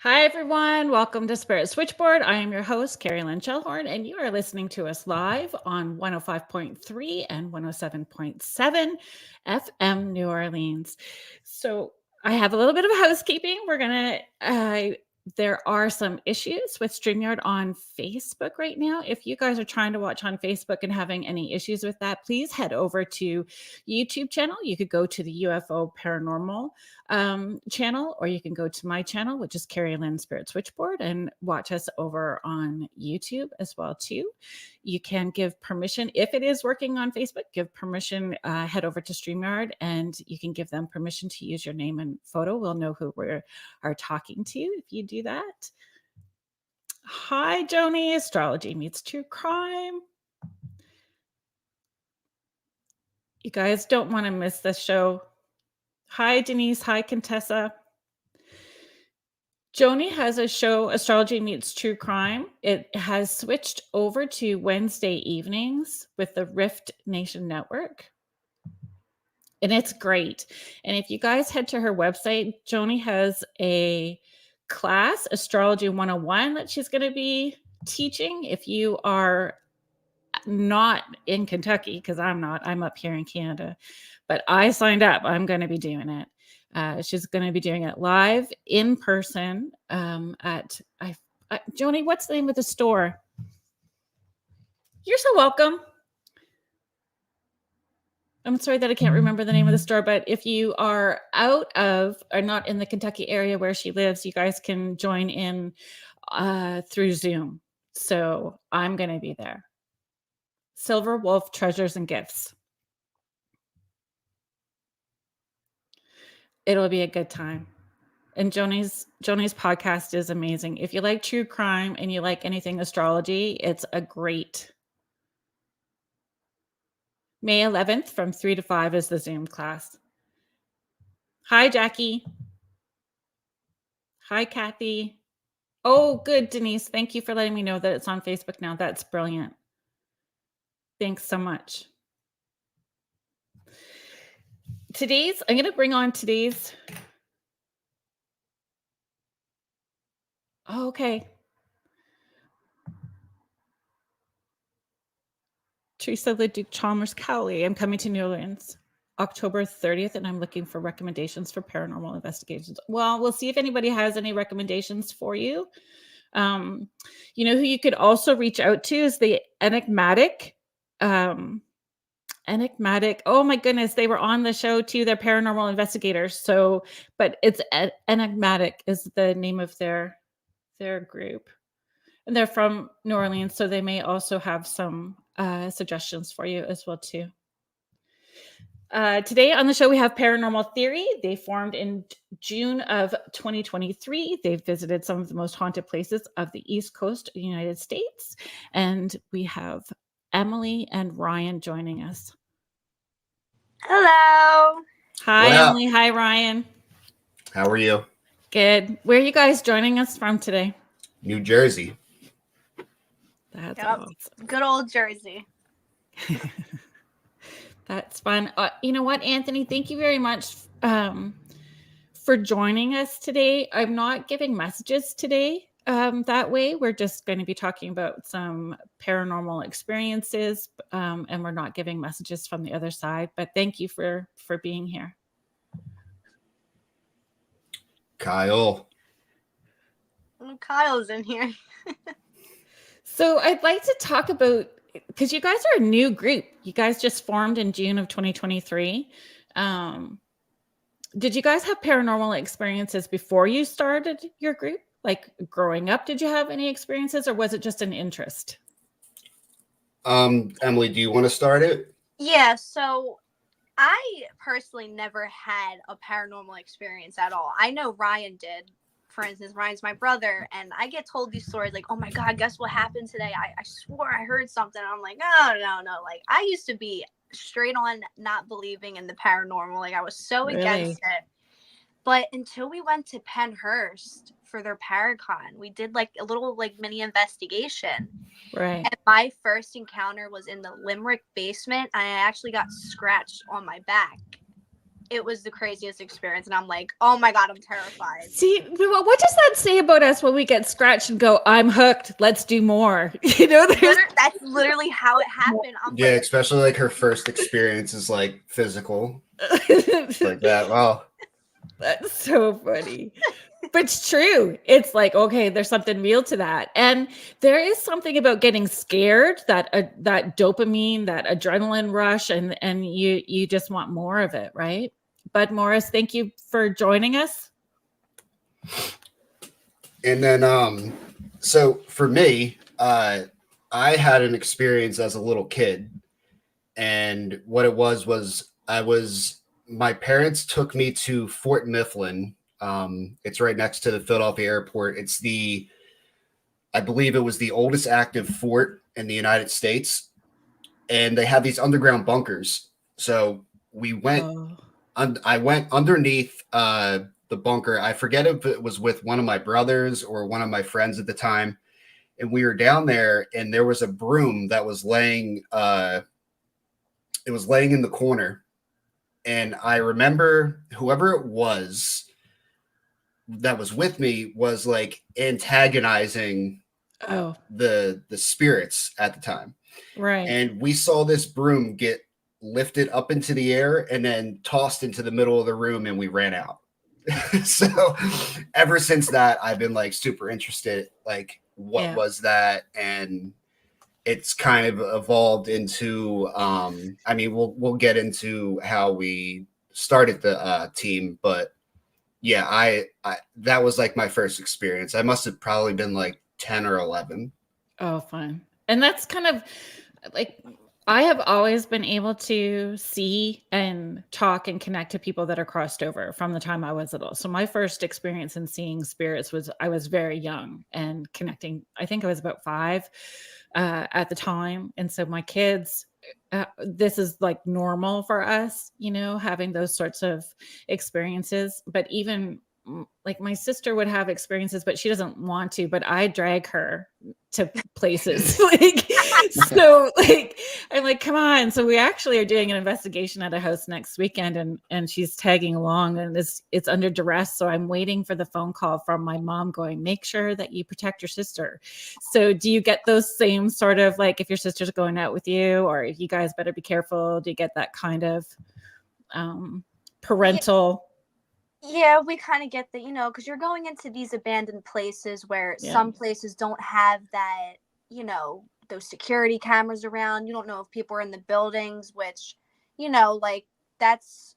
Hi, everyone. Welcome to Spirit Switchboard. I am your host, Kerrilynn, and you are listening to us live on 105.3 and 107.7 FM New Orleans. So I have a little bit of housekeeping. There are some issues with StreamYard on Facebook right now. If you guys are trying to watch on Facebook and having any issues with that, please head over to YouTube channel. You could go to the UFO Paranormal channel, or you can go to my channel, which is Kerrilynn Spirit Switchboard, and watch us over on YouTube as well too. You can give permission if it is working on Facebook. Give permission. Head over to StreamYard, and you can give them permission to use your name and photo. We'll know who we are talking to if you do that. Hi, Joni. Astrology meets true crime. You guys don't want to miss this show. Hi, Denise. Hi, Contessa. Joni has a show, Astrology Meets True Crime. It has switched over to Wednesday evenings with the Rift Nation Network. And it's great. And if you guys head to her website, Joni has a class, Astrology 101, that she's going to be teaching. If you are not in Kentucky, because I'm not, I'm up here in Canada, but I signed up. I'm going to be doing it. She's going to be doing it live in person at Joni, what's the name of the store? You're so welcome. I'm sorry that I can't remember the name of the store, but if you are out of or not in the Kentucky area where she lives, you guys can join in through Zoom. So I'm going to be there. Silver Wolf Treasures and Gifts. It'll be a good time. And Joni's podcast is amazing. If you like true crime and you like anything astrology, it's a great. May 11th from 3 to 5 is the Zoom class. Hi, Jackie. Hi, Kathy. Oh, good, Denise. Thank you for letting me know that it's on Facebook now. That's brilliant. Thanks so much. I'm going to bring on today's. Oh, okay. Teresa Leduc Chalmers Cowley. I'm coming to New Orleans October 30th, and I'm looking for recommendations for paranormal investigations. Well, we'll see if anybody has any recommendations for you. You know who you could also reach out to is the Enigmatic. Enigmatic. Oh my goodness, they were on the show too. They're paranormal investigators. So, but it's Enigmatic is the name of their group, and they're from New Orleans, so they may also have some suggestions for you as well too. Today on the show, we have Paranormal Theory. They formed in June of 2023. They've visited some of the most haunted places of the East Coast of the United States. And we have Emily and Ryan joining us. Hello. Hi, Emily. Hi, Ryan. How are you? Good. Where are you guys joining us from today? New Jersey. That's awesome. Good old Jersey. That's fun. You know what, Anthony? Thank you very much for joining us today. I'm not giving messages today that way. We're just going to be talking about some paranormal experiences, and we're not giving messages from the other side. But thank you for being here. Kyle. Kyle's in here. So I'd like to talk about, because you guys are a new group. You guys just formed in June of 2023. Did you guys have paranormal experiences before you started your group? Like growing up, did you have any experiences, or was it just an interest? Emily, do you want to start it? Yeah, so I personally never had a paranormal experience at all. I know Ryan did. For instance, Ryan's my brother, and I get told these stories like, oh my God, guess what happened today? I swore I heard something. I'm like, oh, no. Like, I used to be straight on not believing in the paranormal. Like, I was so against it. But until we went to Pennhurst for their Paracon, we did like a little like mini investigation. Right. And my first encounter was in the Limerick basement. I actually got scratched on my back. it was the craziest experience. And I'm like, oh my God, I'm terrified. See, what does that say about us when we get scratched and go, I'm hooked, let's do more? You know, That's literally how it happened. I'm Yeah, like, especially like her first experience is like physical. Like that. Wow. That's so funny. But it's true. It's like, okay, there's something real to that. And there is something about getting scared, that that dopamine, that adrenaline rush, and you just want more of it, right? Bud Morris, thank you for joining us. And then so for me, I had an experience as a little kid. And what it was my parents took me to Fort Mifflin. It's right next to the Philadelphia airport. I believe it was the oldest active fort in the United States. And they have these underground bunkers. So we went, I went underneath the bunker. I forget if it was with one of my brothers or one of my friends at the time. And we were down there, and there was a broom that was laying, it was laying in the corner. And I remember whoever it was that was with me was like antagonizing the spirits at the time. Right. And we saw this broom get lifted up into the air and then tossed into the middle of the room, and we ran out. So ever since that, I've been like super interested, like what was that? And it's kind of evolved into, I mean, we'll get into how we started the team, but yeah, I that was like my first experience. I must have probably been like 10 or 11. Oh, fun. And that's kind of like, I have always been able to see and talk and connect to people that are crossed over from the time I was little. So my first experience in seeing spirits was, I was very young and connecting. I think I was about 5 at the time. And so my kids, this is like normal for us, you know, having those sorts of experiences. But even like my sister would have experiences, but she doesn't want to, but I drag her to places. Like, so like, I'm like, come on. So we actually are doing an investigation at a house next weekend, and she's tagging along, and it's under duress. So I'm waiting for the phone call from my mom going, make sure that you protect your sister. So do you get those same sort of, like, if your sister's going out with you, or you guys better be careful? Do you get that kind of parental? Yeah, we kind of get that, you know, because you're going into these abandoned places where some places don't have that, you know, those security cameras around. You don't know if people are in the buildings, which, you know, like that's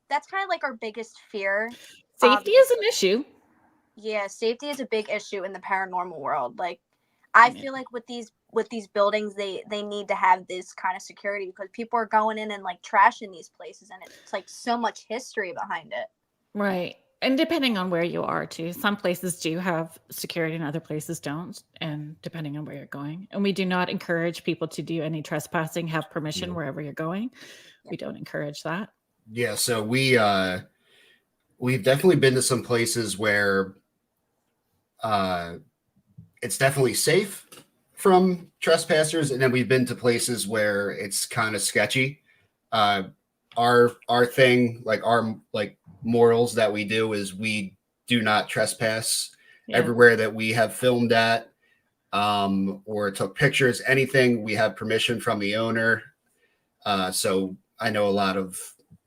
kind of like our biggest fear. Safety is an issue. Yeah, safety is a big issue in the paranormal world. Like, I feel like with these buildings, they need to have this kind of security, because people are going in and like trashing these places, and it's like so much history behind it. Right. And depending on where you are too, some places do have security and other places don't. And depending on where you're going. And we do not encourage people to do any trespassing, have permission wherever you're going. We don't encourage that. Yeah. So we've definitely been to some places where it's definitely safe from trespassers. And then we've been to places where it's kind of sketchy. Our thing, like our morals that we do, is we do not trespass everywhere that we have filmed at, or took pictures, anything. We have permission from the owner. So I know a lot of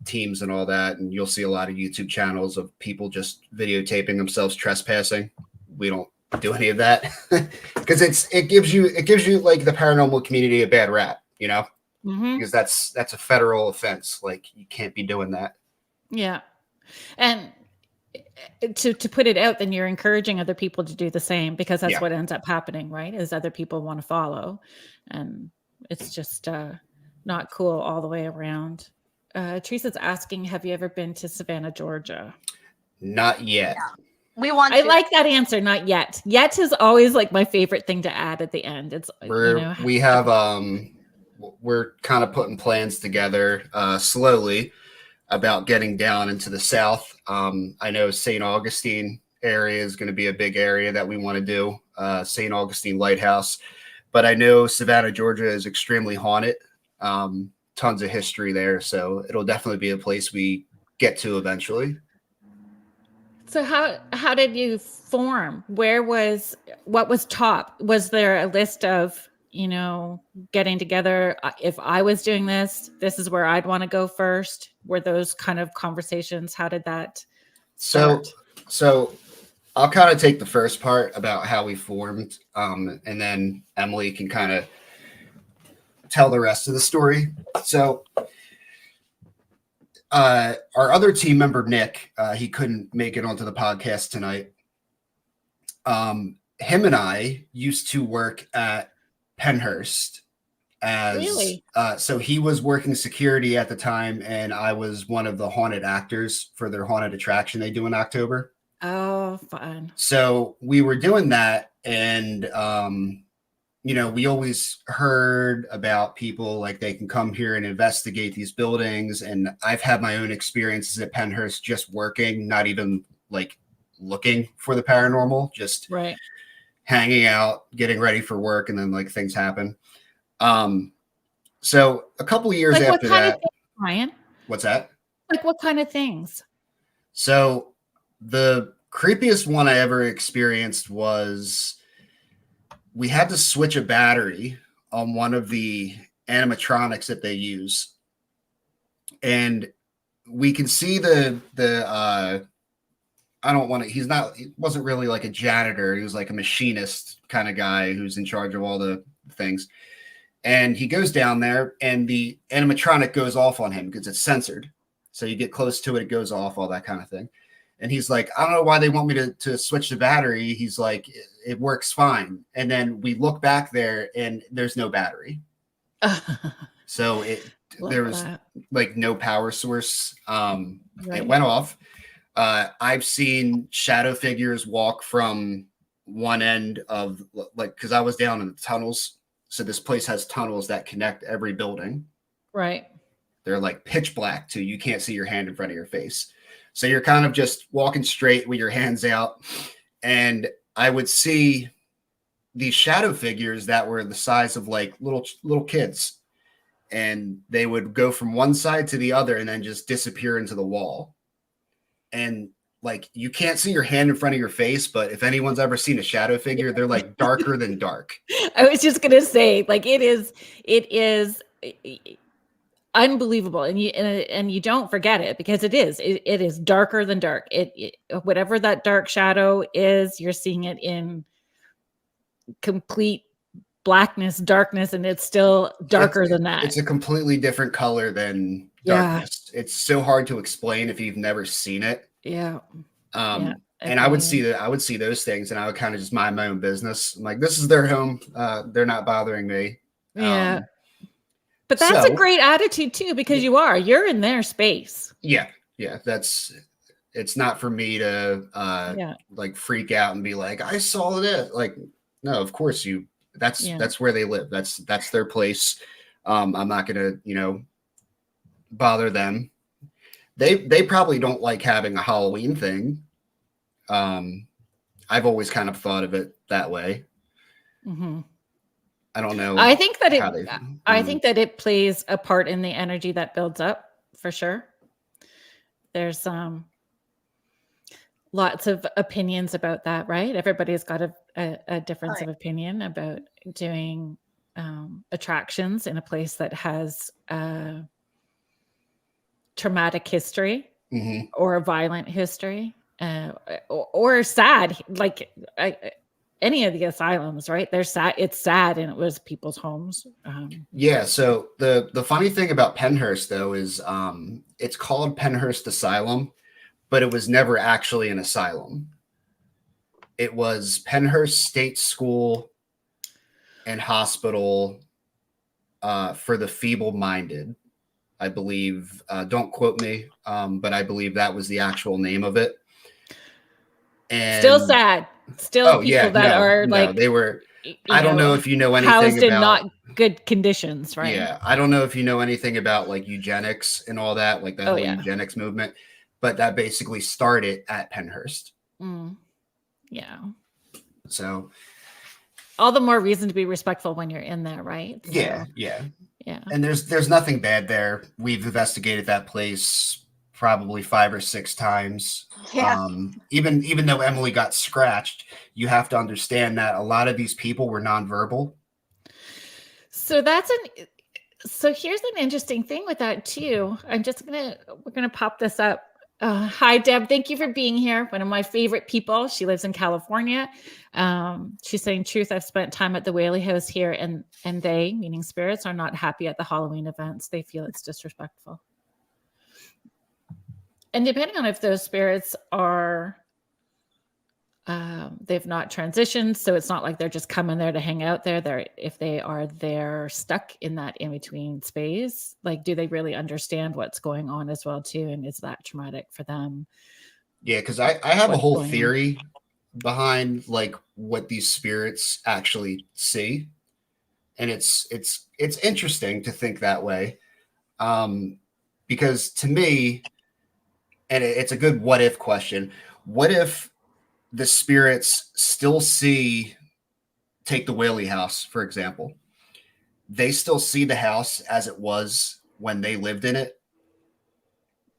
teams and all that, and you'll see a lot of YouTube channels of people just videotaping themselves trespassing. We don't do any of that because it gives you like the paranormal community a bad rap, you know. Because that's a federal offense. Like, you can't be doing that. Yeah. And to put it out, then you're encouraging other people to do the same, because that's what ends up happening, right? Is other people want to follow, and it's just not cool all the way around. Teresa's asking, have you ever been to Savannah, Georgia? Not yet. Yeah. We want. I like that answer. Not yet. Yet is always like my favorite thing to add at the end. It's we have we're kind of putting plans together slowly about getting down into the south. I know St. Augustine area is going to be a big area that we want to do, St. Augustine Lighthouse. But I know Savannah, Georgia is extremely haunted. Tons of history there. So it'll definitely be a place we get to eventually. So how did you form? What was top? Was there a list of, getting together? If I was doing this is where I'd want to go first. Were those kind of conversations? How did that start? So I'll kind of take the first part about how we formed, and then Emily can kind of tell the rest of the story. So our other team member, Nick, he couldn't make it onto the podcast tonight. Him and I used to work at Pennhurst Really? So he was working security at the time, and I was one of the haunted actors for their haunted attraction they do in October. Oh, fun. So we were doing that, and we always heard about people like they can come here and investigate these buildings. And I've had my own experiences at Pennhurst just working, not even like looking for the paranormal, just right. hanging out, getting ready for work, and then like things happen. So a couple of years like after what kind that, of things, Ryan? What's that? Like what kind of things? So the creepiest one I ever experienced was we had to switch a battery on one of the animatronics that they use. And we can see he wasn't really like a janitor. He was like a machinist kind of guy who's in charge of all the things. And he goes down there and the animatronic goes off on him because it's censored. So you get close to it, it goes off, all that kind of thing. And he's like, I don't know why they want me to switch the battery. He's like, it works fine. And then we look back there and there's no battery. So there was like no power source. Right. It went off. I've seen shadow figures walk from one end of because I was down in the tunnels. So this place has tunnels that connect every building. Right. They're like pitch black too. You can't see your hand in front of your face. So you're kind of just walking straight with your hands out. And I would see these shadow figures that were the size of like little kids. And they would go from one side to the other and then just disappear into the wall. And like, you can't see your hand in front of your face, but if anyone's ever seen a shadow figure, they're like darker than dark. I was just going to say, like, it is unbelievable. And you don't forget it because it is darker than dark. Whatever that dark shadow is, you're seeing it in complete blackness, darkness, and it's still darker than that. It's a completely different color than darkness. It's so hard to explain if you've never seen it. Yeah. And I would see those things and I would kind of just mind my own business. I'm like, this is their home. They're not bothering me. Yeah. But that's a great attitude too, because you're in their space. Yeah. Yeah. It's not for me to like freak out and be like, I saw this. Like, no, of course that's where they live. That's their place. I'm not going to, bother them. They probably don't like having a Halloween thing. I've always kind of thought of it that way. Mm-hmm. I don't know. I think that it plays a part in the energy that builds up for sure. There's lots of opinions about that, right? Everybody's got a difference of opinion about doing attractions in a place that has traumatic history or a violent history or sad, like any of the asylums, right? They're sad. It's sad, and it was people's homes. So the funny thing about Pennhurst though is it's called Pennhurst Asylum, but it was never actually an asylum. It was Pennhurst State School and Hospital for the feeble-minded, I believe. Don't quote me, but I believe that was the actual name of it. And still sad. Still they were. I don't know if you know anything housed about in not good conditions, right? Yeah, I don't know if you know anything about like eugenics and all that, like the whole eugenics movement, but that basically started at Pennhurst. Yeah. So all the more reason to be respectful when you're in there, right? So, yeah. And there's nothing bad there. We've investigated that place probably 5 or 6 times. Yeah. Even though Emily got scratched, you have to understand that a lot of these people were nonverbal. So here's an interesting thing with that too. We're gonna pop this up. Hi, Deb. Thank you for being here. One of my favorite people. She lives in California. She's saying, truth, I've spent time at the Whaley House here, and they, meaning spirits, are not happy at the Halloween events. They feel it's disrespectful. And depending on if those spirits are, they've not transitioned, so it's not like they're just coming there to hang out there. If they're stuck in that in-between space, like, do they really understand what's going on as well too? And is that traumatic for them? Yeah, because I have a whole theory behind like what these spirits actually see. And it's interesting to think that way. Because to me, and it's a good what if question. What if the spirits still take the Whaley house, for example. They still see the house as it was when they lived in it.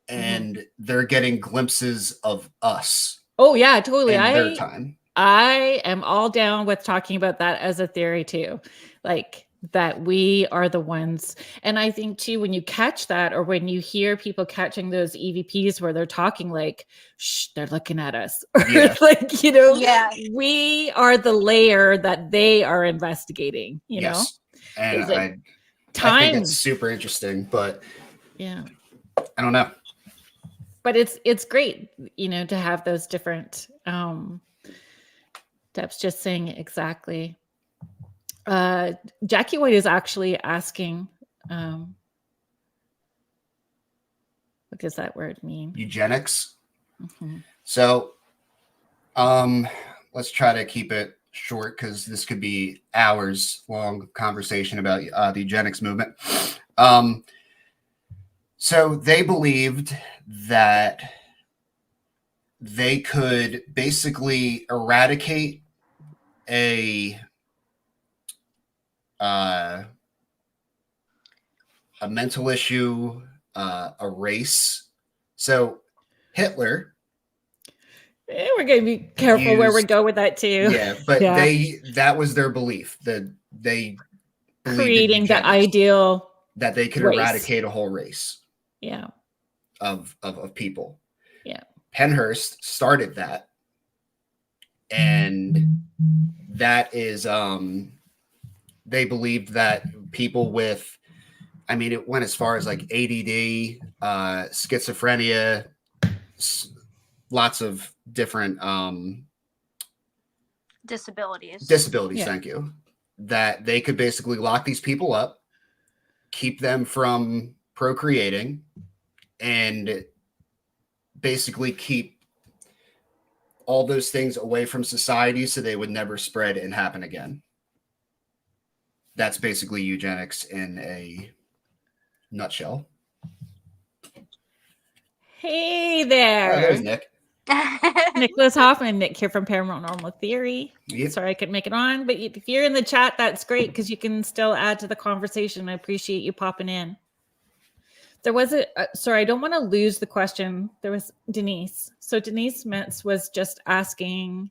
And they're getting glimpses of us. Oh yeah, totally. In their time. I am all down with talking about that as a theory too. Like, that we are the ones. And I think too, when you catch that, or when you hear people catching those EVPs where they're talking like, shh, they're looking at us. Yeah. Like, we are the layer that they are investigating, yes. know? And I think it's super interesting, but yeah, I don't know. But it's great, to have those different, Deb's just saying exactly. Jackie White is actually asking, what does that word mean? Eugenics. So, let's try to keep it short because this could be hours long conversation about the eugenics movement. So they believed that they could basically eradicate a mental issue, a race. So Hitler. We're going to be careful where we go with that too. Yeah, but that was their belief, that they creating the ideal that they could eradicate a whole race. Yeah. Of people. Yeah. Pennhurst started that. And that is they believed that people with, I mean, it went as far as like ADD, schizophrenia, lots of different disabilities. Yeah. Thank you. That they could basically lock these people up, keep them from procreating, and basically keep all those things away from society so they would never spread and happen again. That's basically eugenics in a nutshell. Hey there. Oh, there's Nick. Nicholas Hoffman, Nick here from Paranormal Theory. Yep. Sorry I couldn't make it on, but if you're in the chat, that's great because you can still add to the conversation. I appreciate you popping in. There was sorry, I don't want to lose the question. There was Denise. So Denise Metz was just asking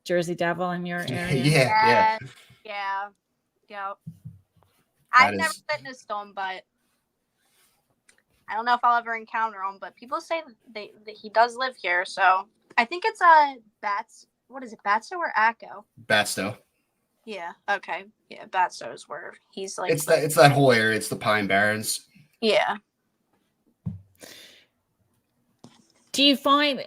Jersey Devil in your area. Yeah. I've never witnessed them, but I don't know if I'll ever encounter him. But people say that he does live here, so I think it's Bats. What is it, Batsto or Acco? Batsto. Yeah. Okay. Yeah, Batsto is where he's like. It's that whole area. It's the Pine Barrens. Yeah. Do you find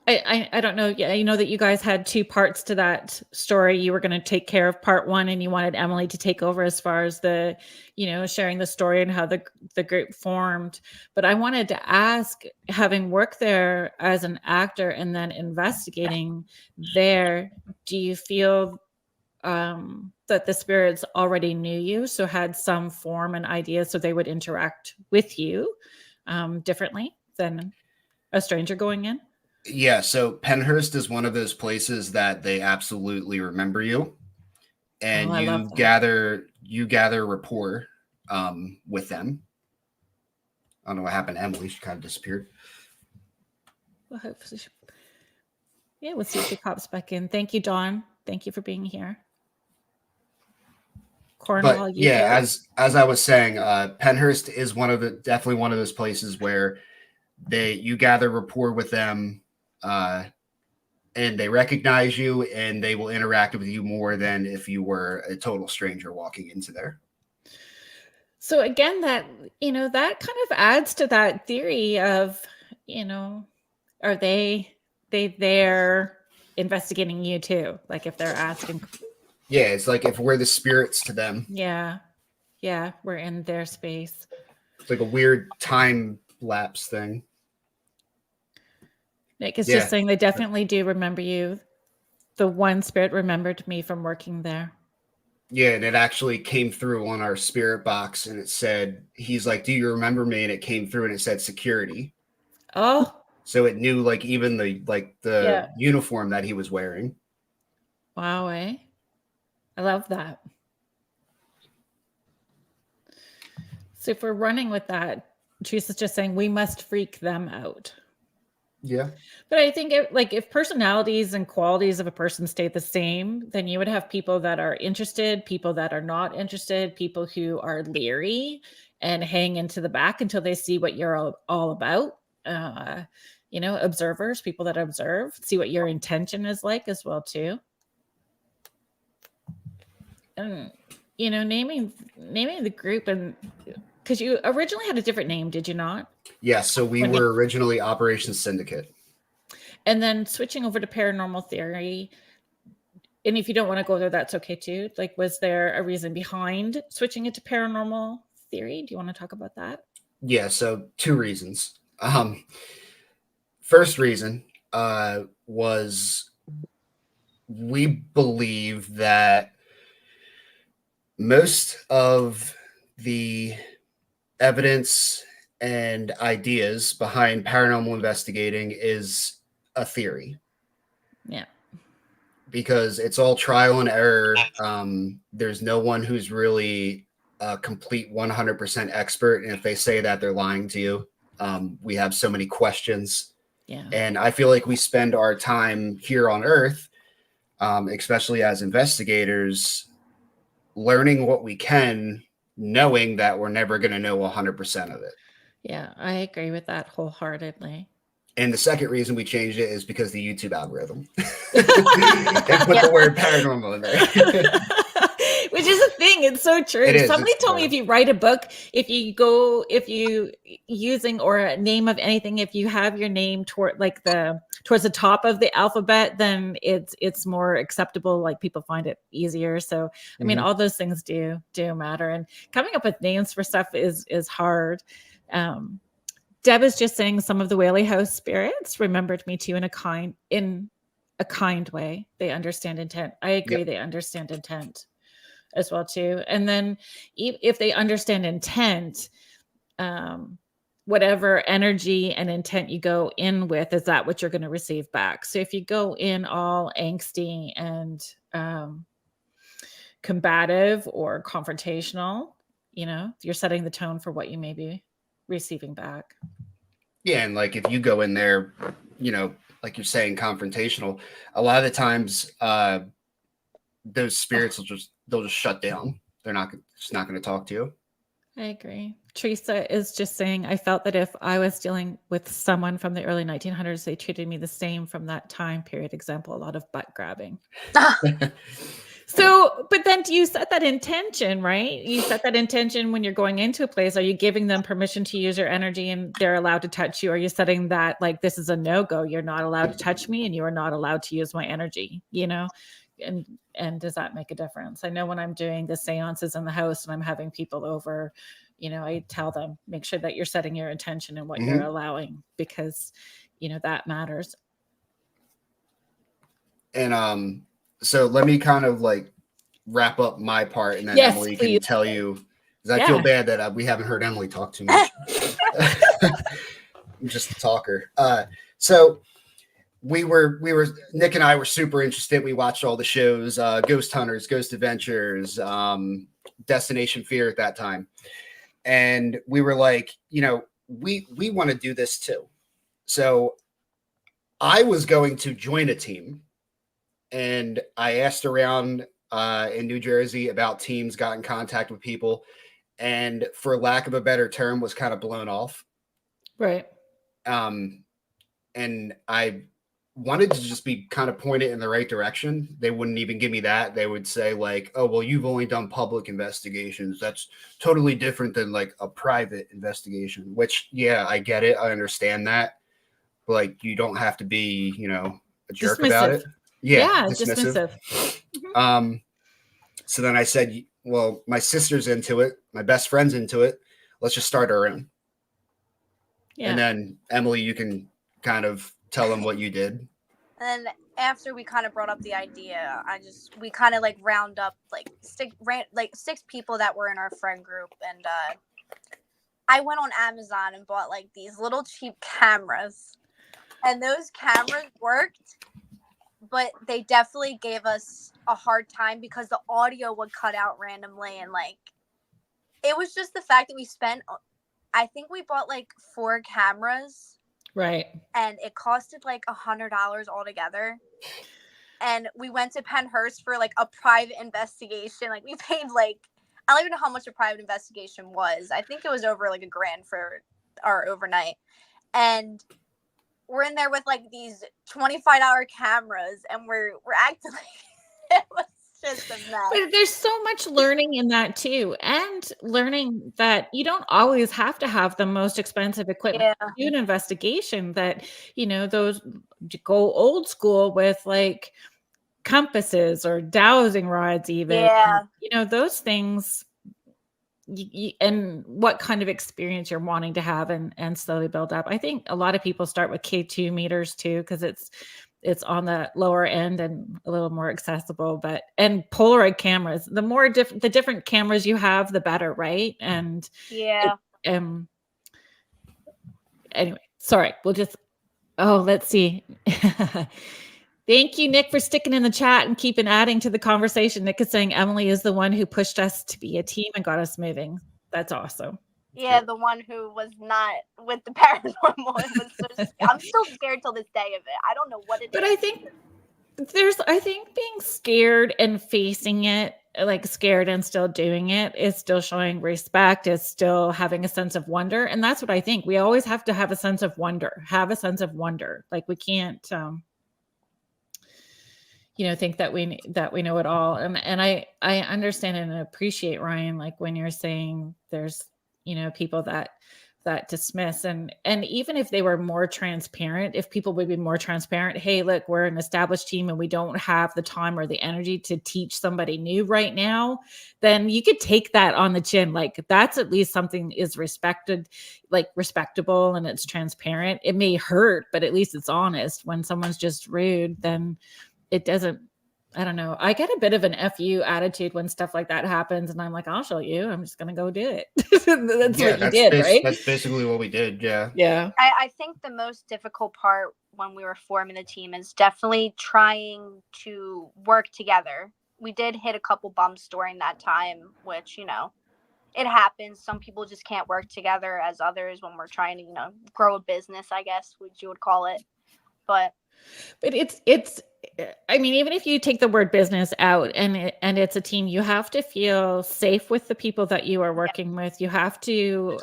I don't know. Yeah, that you guys had 2 parts to that story. You were going to take care of part 1, and you wanted Emily to take over as far as the, sharing the story and how the group formed. But I wanted to ask, having worked there as an actor and then investigating there, do you feel that the spirits already knew you, so had some form and idea, so they would interact with you differently than a stranger going in? Yeah, so Pennhurst is one of those places that they absolutely remember you, and you gather rapport with them. I don't know what happened to Emily. She kind of disappeared. Well, hopefully yeah, we'll see if she pops back in. Thank you, Dawn. Thank you for being here. Cornwall, But you yeah, there? as I was saying, Penhurst is definitely one of those places where you gather rapport with them, and they recognize you, and they will interact with you more than if you were a total stranger walking into there. So again, that that kind of adds to that theory of, are they there investigating you too? Like if they're asking. Yeah, it's like if we're the spirits to them. Yeah, we're in their space. It's like a weird time lapse thing. Nick is just saying they definitely do remember you. The one spirit remembered me from working there. Yeah, and it actually came through on our spirit box, and it said, he's like, do you remember me? And it came through and it said security. Oh. So it knew like even the uniform that he was wearing. Wow, I love that. So if we're running with that, Teresa's just saying we must freak them out. Yeah. But I think if personalities and qualities of a person stayed the same, then you would have people that are interested, people that are not interested, people who are leery and hang into the back until they see what you're all about. Observers, people that observe, see what your intention is like as well too. And naming the group, and because you originally had a different name, did you not? Yeah, so we were originally Operation Syndicate. And then switching over to Paranormal Theory. And if you don't want to go there, that's okay too. Like, was there a reason behind switching it to Paranormal Theory? Do you want to talk about that? Yeah, so 2 reasons. First reason was we believe that most of the evidence and ideas behind paranormal investigating is a theory. Yeah. Because it's all trial and error. There's no one who's really a complete 100% expert. And if they say that, they're lying to you. We have so many questions. Yeah. And I feel like we spend our time here on Earth, especially as investigators, learning what we can, knowing that we're never going to know 100% of it. Yeah, I agree with that wholeheartedly. And the second reason we changed it is because the YouTube algorithm. And put the word paranormal in there. Which is a thing. It's so true. Somebody told me if you write a book, if you using or a name of anything, if you have your name towards the top of the alphabet, then it's more acceptable. Like people find it easier. So I mean, all those things do matter. And coming up with names for stuff is hard. Deb is just saying some of the Whaley House spirits remembered me too in a kind way. They understand intent. I agree. Yep. They understand intent as well too. And then if they understand intent, whatever energy and intent you go in with, is that what you're going to receive back? So if you go in all angsty and combative or confrontational, you're setting the tone for what you may be receiving back. Yeah, and like if you go in there, like you're saying, confrontational, a lot of the times those spirits they'll just shut down. They're not going to talk to you. I agree. Teresa is just saying, I felt that if I was dealing with someone from the early 1900s, they treated me the same from that time period. Example, a lot of butt grabbing. So, but then do you set that intention, right? You set that intention when you're going into a place. Are you giving them permission to use your energy and they're allowed to touch you? Are you setting that like, this is a no-go? You're not allowed to touch me and you are not allowed to use my energy, And does that make a difference? I know when I'm doing the seances in the house and I'm having people over, I tell them, make sure that you're setting your intention and what you're allowing, because, that matters. And, so let me kind of like wrap up my part, and then Emily can tell you, because I feel bad that we haven't heard Emily talk too much. I'm just a talker. So Nick and I were super interested. We watched all the shows, Ghost Hunters, Ghost Adventures, Destination Fear at that time. And we were like, we want to do this too. So I was going to join a team, and I asked around in New Jersey about teams, got in contact with people, and for lack of a better term, was kind of blown off. Right. And I wanted to just be kind of pointed in the right direction. They wouldn't even give me that. They would say like, oh, well, you've only done public investigations. That's totally different than like a private investigation, which, yeah, I get it. I understand that. But like, you don't have to be, a jerk about it. Yeah, dismissive. dismissive. So then I said, well, my sister's into it. My best friend's into it. Let's just start our own. Yeah. And then Emily, you can kind of tell them what you did. And then after we kind of brought up the idea, we kind of like round up like six people that were in our friend group, and I went on Amazon and bought like these little cheap cameras, and those cameras worked, but they definitely gave us a hard time because the audio would cut out randomly, and like it was just the fact that we spent, I think we bought like 4 cameras. Right. And it costed like $100 altogether. And we went to Penhurst for like a private investigation. Like we paid like, I don't even know how much a private investigation was. I think it was over like $1,000 for our overnight. And we're in there with like these $25 cameras, and we're acting like it was just a mess. But there's so much learning in that too, and learning that you don't always have to have the most expensive equipment to do an investigation. That those go old school with like compasses or dowsing rods, even. Yeah. Those things. And what kind of experience you're wanting to have and slowly build up. I think a lot of people start with K2 meters too, because it's on the lower end and a little more accessible. And Polaroid cameras, the more the different cameras you have, the better, right? And yeah. Anyway, sorry. Let's see. Thank you, Nick, for sticking in the chat and keeping adding to the conversation. Nick is saying Emily is the one who pushed us to be a team and got us moving. That's awesome. Yeah, the one who was not with the paranormal. I'm still scared till this day of it. I don't know what it is. But I think being scared and facing it, like scared and still doing it, is still showing respect, is still having a sense of wonder. And that's what I think. We always have to have a sense of wonder, Like we can't, think that we know it all. And I understand and appreciate, Ryan, like when you're saying there's, people that dismiss, and even if they were more transparent, if people would be more transparent, hey, look, we're an established team and we don't have the time or the energy to teach somebody new right now, then you could take that on the chin. Like that's at least something is respected, like respectable, and it's transparent. It may hurt, but at least it's honest. When someone's just rude, then it doesn't, I don't know. I get a bit of an FU attitude when stuff like that happens, and I'm like, I'll show you. I'm just going to go do it. That's what you did, right? That's basically what we did. Yeah. Yeah. I think the most difficult part when we were forming the team is definitely trying to work together. We did hit a couple bumps during that time, which, it happens. Some people just can't work together as others when we're trying to, grow a business, I guess, which you would call it. But it's I mean, even if you take the word business out and it's a team, you have to feel safe with the people that you are working with. You have to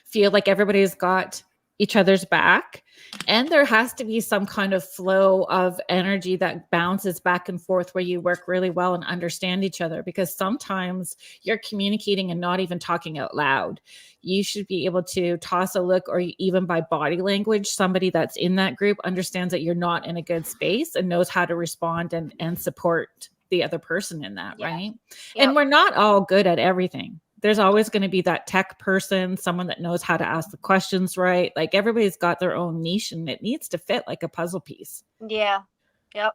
feel like everybody's got each other's back, and there has to be some kind of flow of energy that bounces back and forth where you work really well and understand each other, because sometimes you're communicating and not even talking out loud. You should be able to toss a look, or even by body language, somebody that's in that group understands that you're not in a good space and knows how to respond and support the other person in that, right? Yep. And we're not all good at everything. There's always going to be that tech person, someone that knows how to ask the questions right. Like everybody's got their own niche, and it needs to fit like a puzzle piece. Yeah. Yep.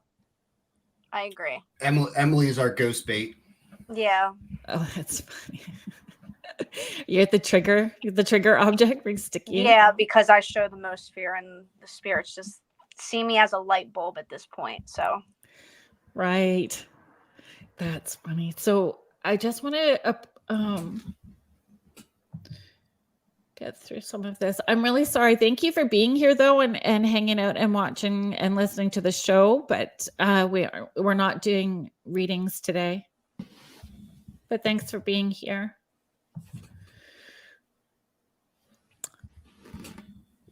I agree. Emily is our ghost bait. Yeah. Oh, that's funny. You're the trigger object, being sticky. Yeah, because I show the most fear, and the spirits just see me as a light bulb at this point. So. Right. That's funny. So I just want to get through some of this. I'm really sorry. Thank you for being here though, and hanging out and watching and listening to the show. But we're not doing readings today. But thanks for being here.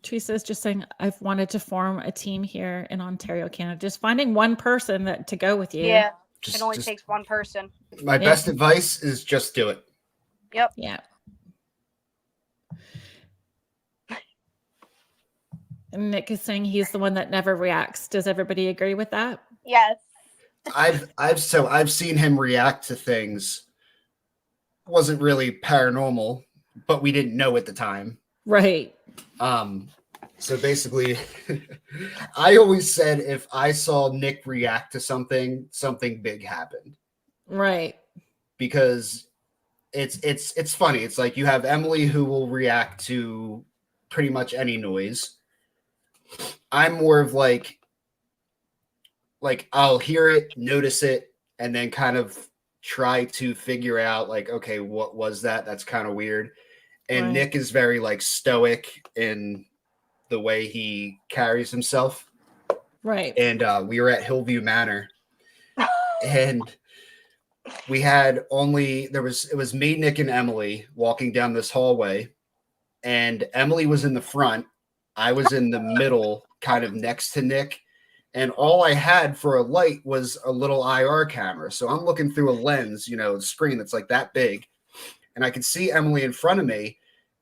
Teresa's just saying, I've wanted to form a team here in Ontario, Canada. Just finding one person to go with you. Yeah, it only takes one person. My best advice is just do it. Yep. Yeah. And Nick is saying he's the one that never reacts. Does everybody agree with that? Yes. I've seen him react to things. Wasn't really paranormal, but we didn't know at the time. Right. So basically, I always said if I saw Nick react to something big happened. Right. Because it's funny. It's like you have Emily who will react to pretty much any noise. I'm more of like I'll hear it, notice it, and then kind of try to figure out like, okay, what was that? That's kind of weird. And Right. Nick is very like stoic in the way he carries himself. Right. And we were at Hillview Manor, and we had it was me, Nick, and Emily walking down this hallway, and Emily was in the front. I was in the middle, kind of next to Nick, and all I had for a light was a little IR camera. So I'm looking through a lens, screen that's like that big, and I could see Emily in front of me.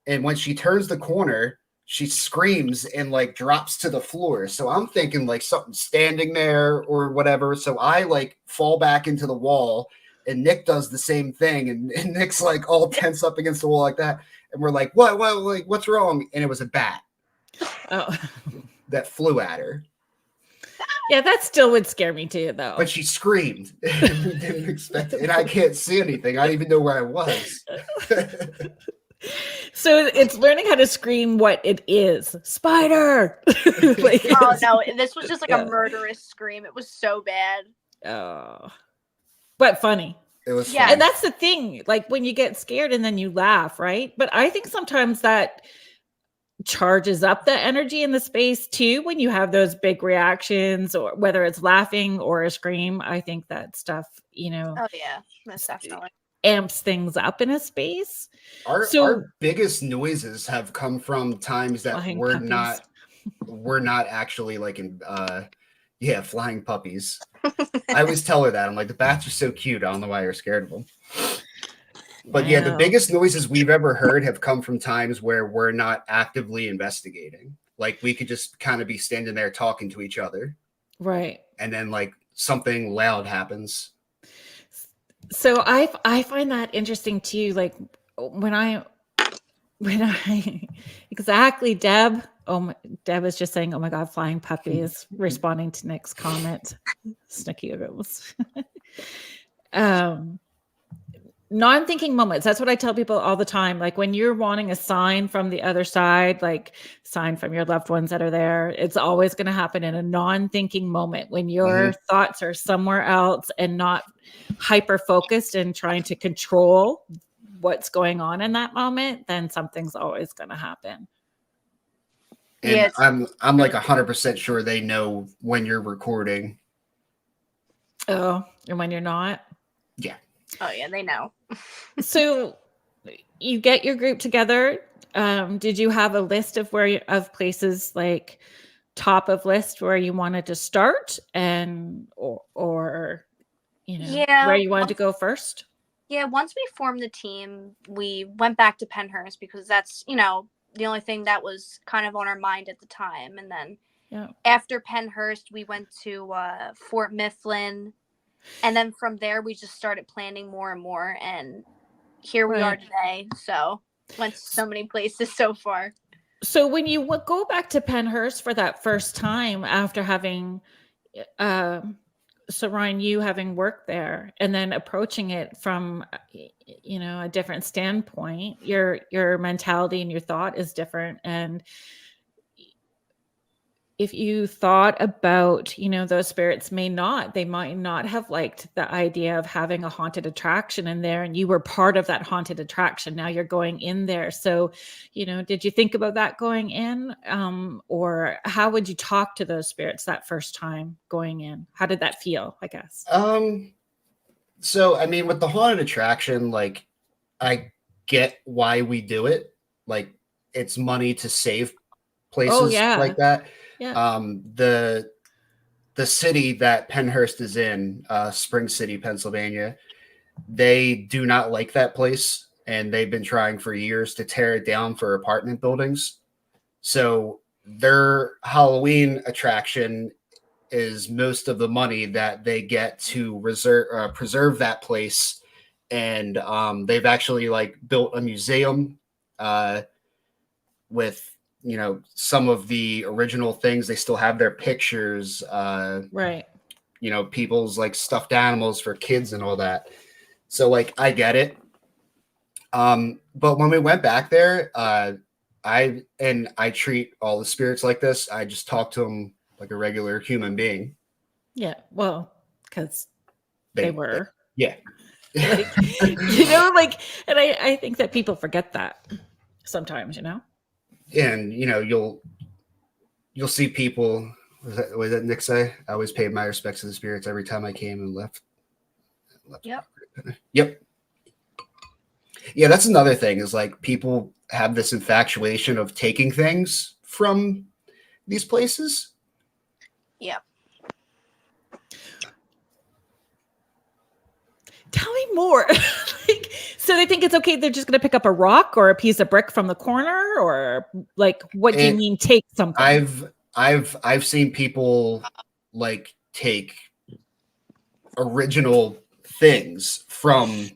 And when she turns the corner, she screams and like drops to the floor. So I'm thinking like something's standing there or whatever. So I like fall back into the wall, and Nick does the same thing. And Nick's like all tense up against the wall like that. And we're like, what, like, what's wrong? And it was a bat. Oh. That flew at her. Yeah, that still would scare me too, though. But she screamed. And we didn't expect it. And I can't see anything. I didn't even know where I was. So it's learning how to scream what it is. Spider! Like, oh, no. This was just like a murderous scream. It was so bad. Oh. But funny. It was Yeah. funny. And that's the thing. Like when you get scared and then you laugh, right? But I think sometimes that charges up the energy in the space too when you have those big reactions, or whether it's laughing or a scream. I think that stuff, Oh, yeah. Most definitely. amps things up in a space. Our biggest noises have come from times that Flying we're puppies. not actually like in flying puppies. I always tell her that. I'm like, the bats are so cute. I don't know why you're scared of them. But yeah, the Wow. biggest noises we've ever heard have come from times where we're not actively investigating. Like we could just kind of be standing there talking to each other. Right. And then like something loud happens. So I find that interesting too. Like when I exactly, Deb. Deb is just saying, "Oh my God, flying puppies!" Responding to Nick's comment. Snickies. Non-thinking moments. That's what I tell people all the time. Like when you're wanting a sign from the other side, like sign from your loved ones that are there, it's always going to happen in a non-thinking moment when your thoughts are somewhere else and not hyper-focused and trying to control what's going on in that moment. Then something's always going to happen. And Yes. I'm like 100% sure they know when you're recording. Oh, and when you're not. Yeah. Oh, yeah. They know. So you get your group together. Did you have a list of of places, like top of list where you wanted to start, and or where you wanted to go first? Yeah, once we formed the team, we went back to Penhurst because that's, the only thing that was kind of on our mind at the time. And then after Penhurst, we went to Fort Mifflin. And then from there, we just started planning more and more. And here we are today. So went to so many places so far. So when you go back to Penhurst for that first time after having, so Ryan, you having worked there and then approaching it from, a different standpoint, your mentality and your thought is different. And if you thought about, those spirits they might not have liked the idea of having a haunted attraction in there, and you were part of that haunted attraction. Now you're going in there. So, did you think about that going in? Or how would you talk to those spirits that first time going in? How did that feel, I guess? So, I mean, with the haunted attraction, like, I get why we do it. Like, it's money to save places like that. Yeah. The city that Pennhurst is in, Spring City, Pennsylvania, they do not like that place, and they've been trying for years to tear it down for apartment buildings. So their Halloween attraction is most of the money that they get to preserve that place, and they've actually like built a museum with some of the original things. They still have their pictures, Right. People's like stuffed animals for kids and all that. So like I get it. But when we went back there, I treat all the spirits like this. I just talk to them like a regular human being. Yeah, well, because they were. Yeah. And I think that people forget that sometimes, And you'll see people. Was that Nick say? I always paid my respects to the spirits every time I came and left. Yep. Yeah, that's another thing is like people have this infatuation of taking things from these places. Yeah. Tell me more. So they think it's okay. They're just going to pick up a rock or a piece of brick from the corner, or like, what do you mean take something? I've seen people like take original things from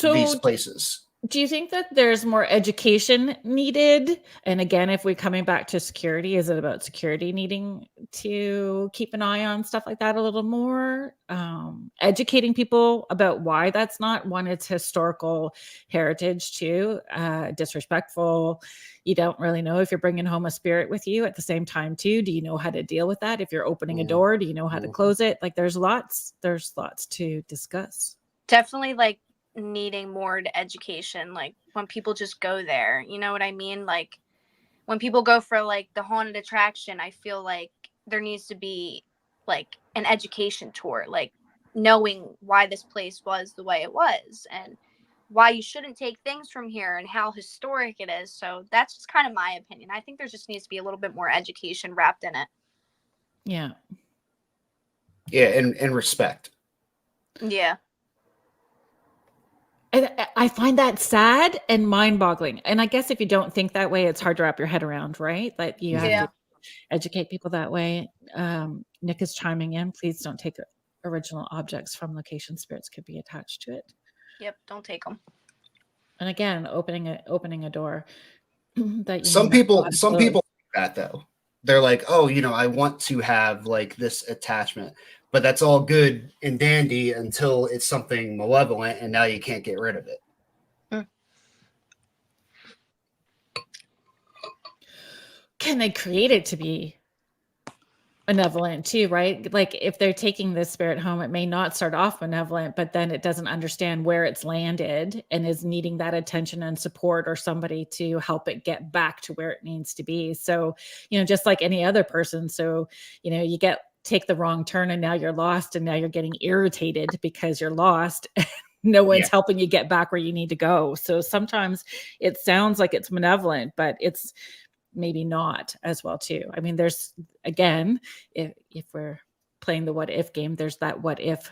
these places. Do you think that there's more education needed? And again, if we're coming back to security, is it about security needing to keep an eye on stuff like that a little more? Educating people about why that's not one, it's historical heritage too, disrespectful. You don't really know if you're bringing home a spirit with you at the same time too. Do you know how to deal with that? If you're opening a door, do you know how to close it? Like there's lots to discuss. Definitely like needing more education, like when people just go there, you know what I mean? Like when people go for like the haunted attraction, I feel like there needs to be like an education tour, like knowing why this place was the way it was and why you shouldn't take things from here and how historic it is. So that's just kind of my opinion. I think there just needs to be a little bit more education wrapped in it. Yeah, and respect. Yeah. I find that sad and mind-boggling. And I guess if you don't think that way, it's hard to wrap your head around, right? That you have to educate people that way. Nick is chiming in. Please don't take original objects from location. Spirits could be attached to it. Yep, don't take them. And again, opening a door. That some people like that though. They're like, oh, I want to have like this attachment. But that's all good and dandy until it's something malevolent, and now you can't get rid of it. Can they create it to be benevolent too, right? Like if they're taking this spirit home, it may not start off benevolent, but then it doesn't understand where it's landed and is needing that attention and support or somebody to help it get back to where it needs to be. So, just like any other person. So, you take the wrong turn and now you're lost and now you're getting irritated because you're lost. No one's helping you get back where you need to go. So sometimes it sounds like it's malevolent, but it's maybe not as well too. I mean, there's, again, if we're playing the what if game, there's that what if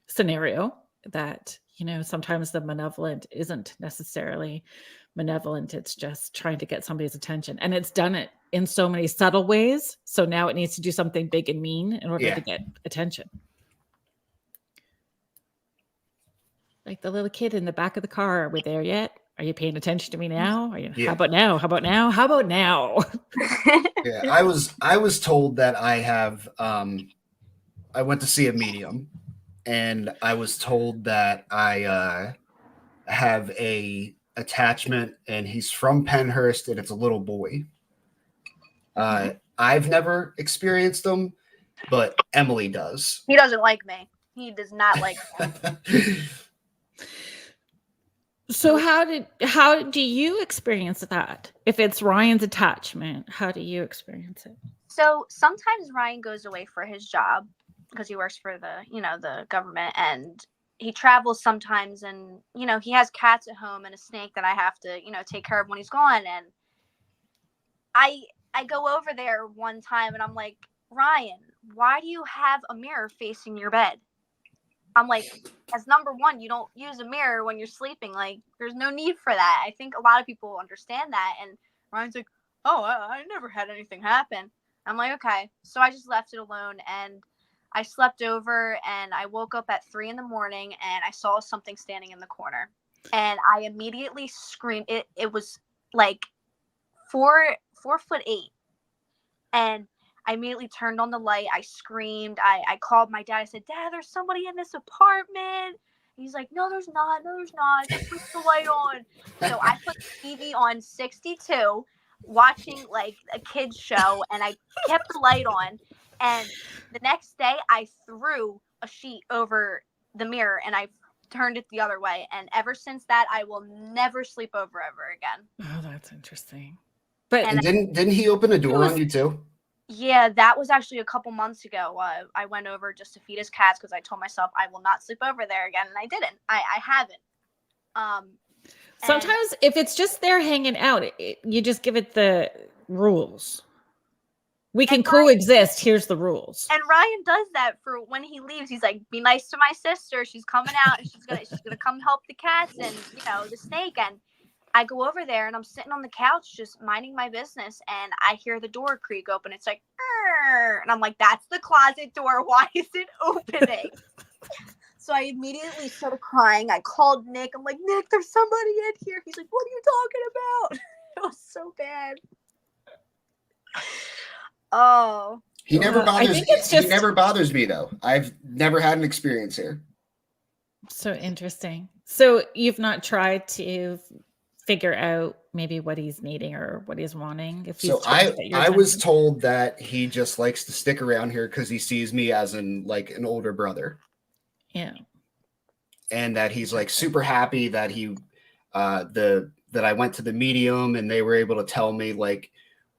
scenario that, sometimes the malevolent isn't necessarily malevolent. It's just trying to get somebody's attention. And it's done it in so many subtle ways. So now it needs to do something big and mean in order to get attention. Like the little kid in the back of the car. Are we there yet? Are you paying attention to me now? How about now? How about now? How about now? Yeah, I was told that I have I went to see a medium, and I was told that I have a attachment, and he's from Pennhurst, and it's a little boy. I've never experienced them, but Emily does. He doesn't like me. He does not like me. So how do you experience that? If it's Ryan's attachment, how do you experience it? So sometimes Ryan goes away for his job because he works for the government, and he travels sometimes, and he has cats at home and a snake that I have to take care of when he's gone. And I go over there one time and I'm like, Ryan, why do you have a mirror facing your bed? I'm like, as number one, you don't use a mirror when you're sleeping. Like, there's no need for that. I think a lot of people understand that. And Ryan's like, oh, I never had anything happen. I'm like, okay. So I just left it alone, and I slept over, and I woke up at 3 a.m. and I saw something standing in the corner, and I immediately screamed. It was like 4'8", and I immediately turned on the light. I screamed. I called my dad. I said, Dad, there's somebody in this apartment. He's like, no, there's not. No, there's not. Just put the light on. So I put the TV on 62, watching like a kid's show, and I kept the light on. And the next day, I threw a sheet over the mirror, and I turned it the other way. And ever since that, I will never sleep over ever again. Oh, that's interesting. But And didn't he open a door on you too? Yeah, that was actually a couple months ago. I went over just to feed his cats because I told myself I will not sleep over there again, and I didn't. I haven't. Sometimes if it's just there hanging out, you just give it the rules. We can coexist. Here's the rules. And Ryan does that for when he leaves. He's like, be nice to my sister. She's coming out, and she's gonna come help the cats and the snake. And I go over there, and I'm sitting on the couch just minding my business, and I hear the door creak open. It's like, and I'm like, that's the closet door. Why is it opening? So I immediately started crying. I called Nick. I'm like, Nick, there's somebody in here. He's like, what are you talking about? It was so bad. Oh. He never bothers. I think it's just... He never bothers me though. I've never had an experience here. So interesting. So you've not tried to figure out maybe what he's needing or what he's wanting? If he's so I was told that he just likes to stick around here because he sees me as an older brother. Yeah. And that he's like super happy that he that I went to the medium and they were able to tell me like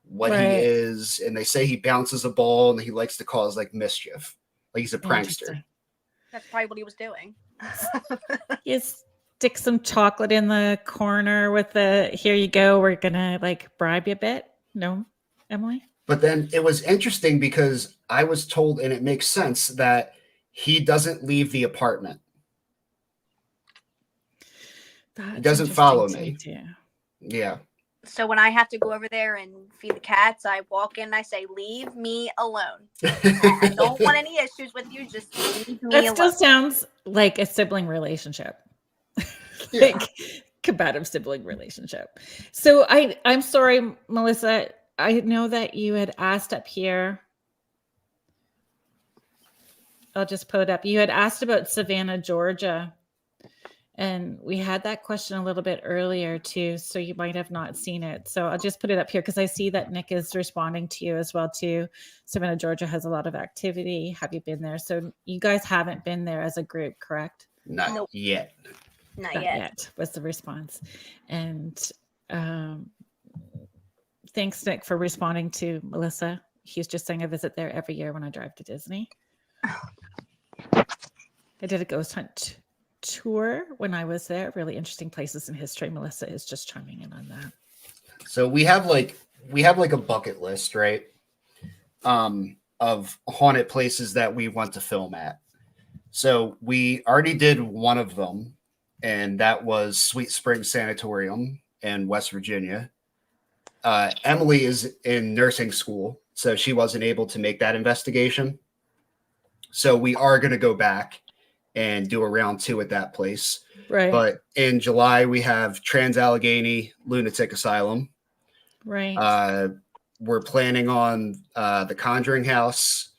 what he is, and they say he bounces a ball and he likes to cause like mischief. Like he's a prankster. That's probably what he was doing. You stick some chocolate in the corner with the here you go, we're gonna like bribe you a bit. No, Emily? But then it was interesting because I was told, and it makes sense, that he doesn't leave the apartment. He doesn't follow me. Yeah. So when I have to go over there and feed the cats, I walk in and I say, leave me alone. I don't want any issues with you. Just leave me alone. That still sounds like a sibling relationship. Like combative sibling relationship. So I'm sorry, Melissa. I know that you had asked up here. I'll just put it up. You had asked about Savannah, Georgia. And we had that question a little bit earlier too, so you might have not seen it. So I'll just put it up here because I see that Nick is responding to you as well too. Savannah, Georgia has a lot of activity. Have you been there? So you guys haven't been there as a group, correct? Not yet. Not yet was the response. And thanks, Nick, for responding to Melissa. He's just saying I visit there every year when I drive to Disney. I did a ghost hunt tour when I was there. Really interesting places in history. Melissa is just chiming in on that. So we have like a bucket list, right? Of haunted places that we want to film at. So we already did one of them, and that was Sweet Springs Sanatorium in West Virginia. Emily is in nursing school, so she wasn't able to make that investigation. So we are going to go back and do a round 2 at that place. Right. But in July, we have Trans-Allegheny Lunatic Asylum. Right. We're planning on the Conjuring House,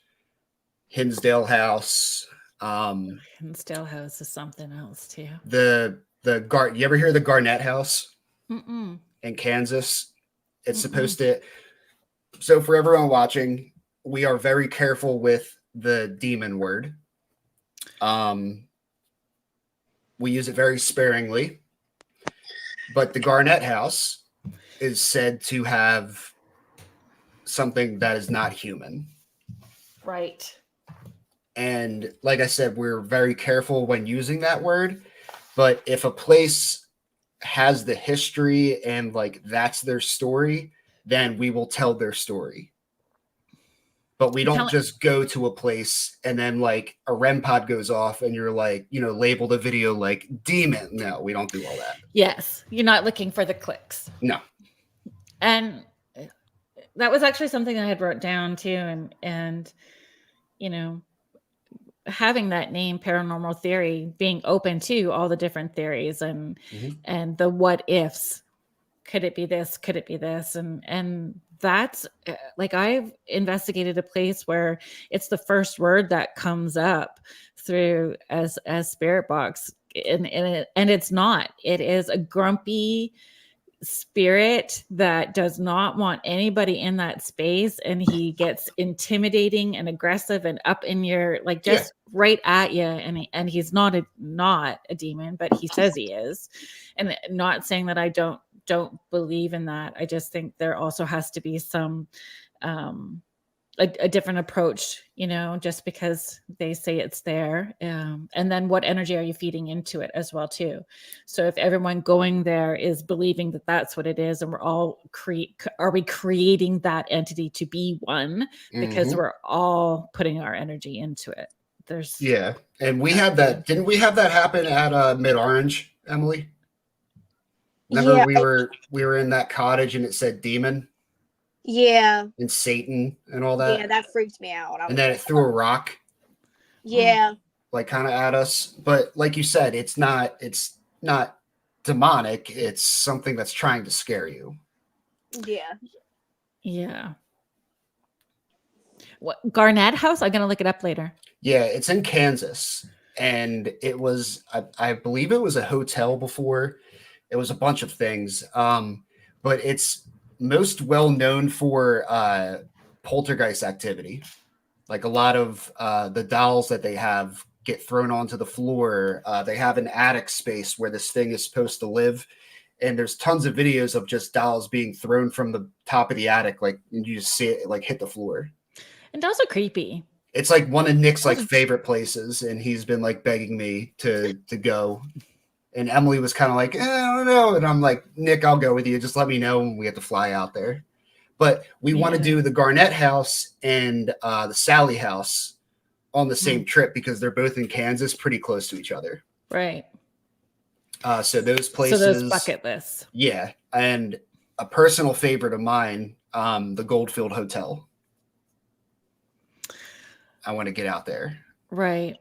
Hinsdale House. Hinsdale House is something else too. You ever hear of the Garnett House? Mm-mm. In Kansas? It's supposed to... So for everyone watching, we are very careful with the demon word. We use it very sparingly. But the Garnett House is said to have something that is not human. Right. And like I said, we're very careful when using that word. But if a place has the history and like that's their story, then we will tell their story. But we don't just go to a place and then like a REM pod goes off and you're like, label the video like demon. No, we don't do all that. Yes. You're not looking for the clicks. No. And that was actually something I had wrote down too. And having that name Paranormal Theory, being open to all the different theories and the what ifs. Could it be this? Could it be this? And that's like, I've investigated a place where it's the first word that comes up through as spirit box, and it's not. It is a grumpy spirit that does not want anybody in that space, and he gets intimidating and aggressive and up in your right at you, and he's not a demon, but he says he is. And not saying that I don't believe in that. I just think there also has to be some a different approach, just because they say it's there. And then what energy are you feeding into it as well too? So if everyone going there is believing that that's what it is, and we're all are we creating that entity to be one because we're all putting our energy into it? And we had that. Didn't we have that happen at Mid Orange, Emily? Remember we were in that cottage and it said demon? Yeah. And Satan and all that. Yeah, that freaked me out. And then it threw a rock. Yeah. Like kind of at us. But like you said, it's not demonic. It's something that's trying to scare you. Yeah. Yeah. What, Garnett House? I'm gonna look it up later. Yeah, it's in Kansas. And it was I believe it was a hotel before. It was a bunch of things. But it's most well known for poltergeist activity. Like a lot of the dolls that they have get thrown onto the floor. They have an attic space where this thing is supposed to live. And there's tons of videos of just dolls being thrown from the top of the attic. Like, and you just see it like hit the floor. And also creepy. It's like one of Nick's like favorite places. And he's been like begging me to go. And Emily was kind of like, I don't know. And I'm like, Nick, I'll go with you. Just let me know when we have to fly out there. But we want to do the Garnett House and the Sally House on the same trip because they're both in Kansas, pretty close to each other. Right. So those places. So those bucket lists. Yeah. And a personal favorite of mine, the Goldfield Hotel. I want to get out there. Right.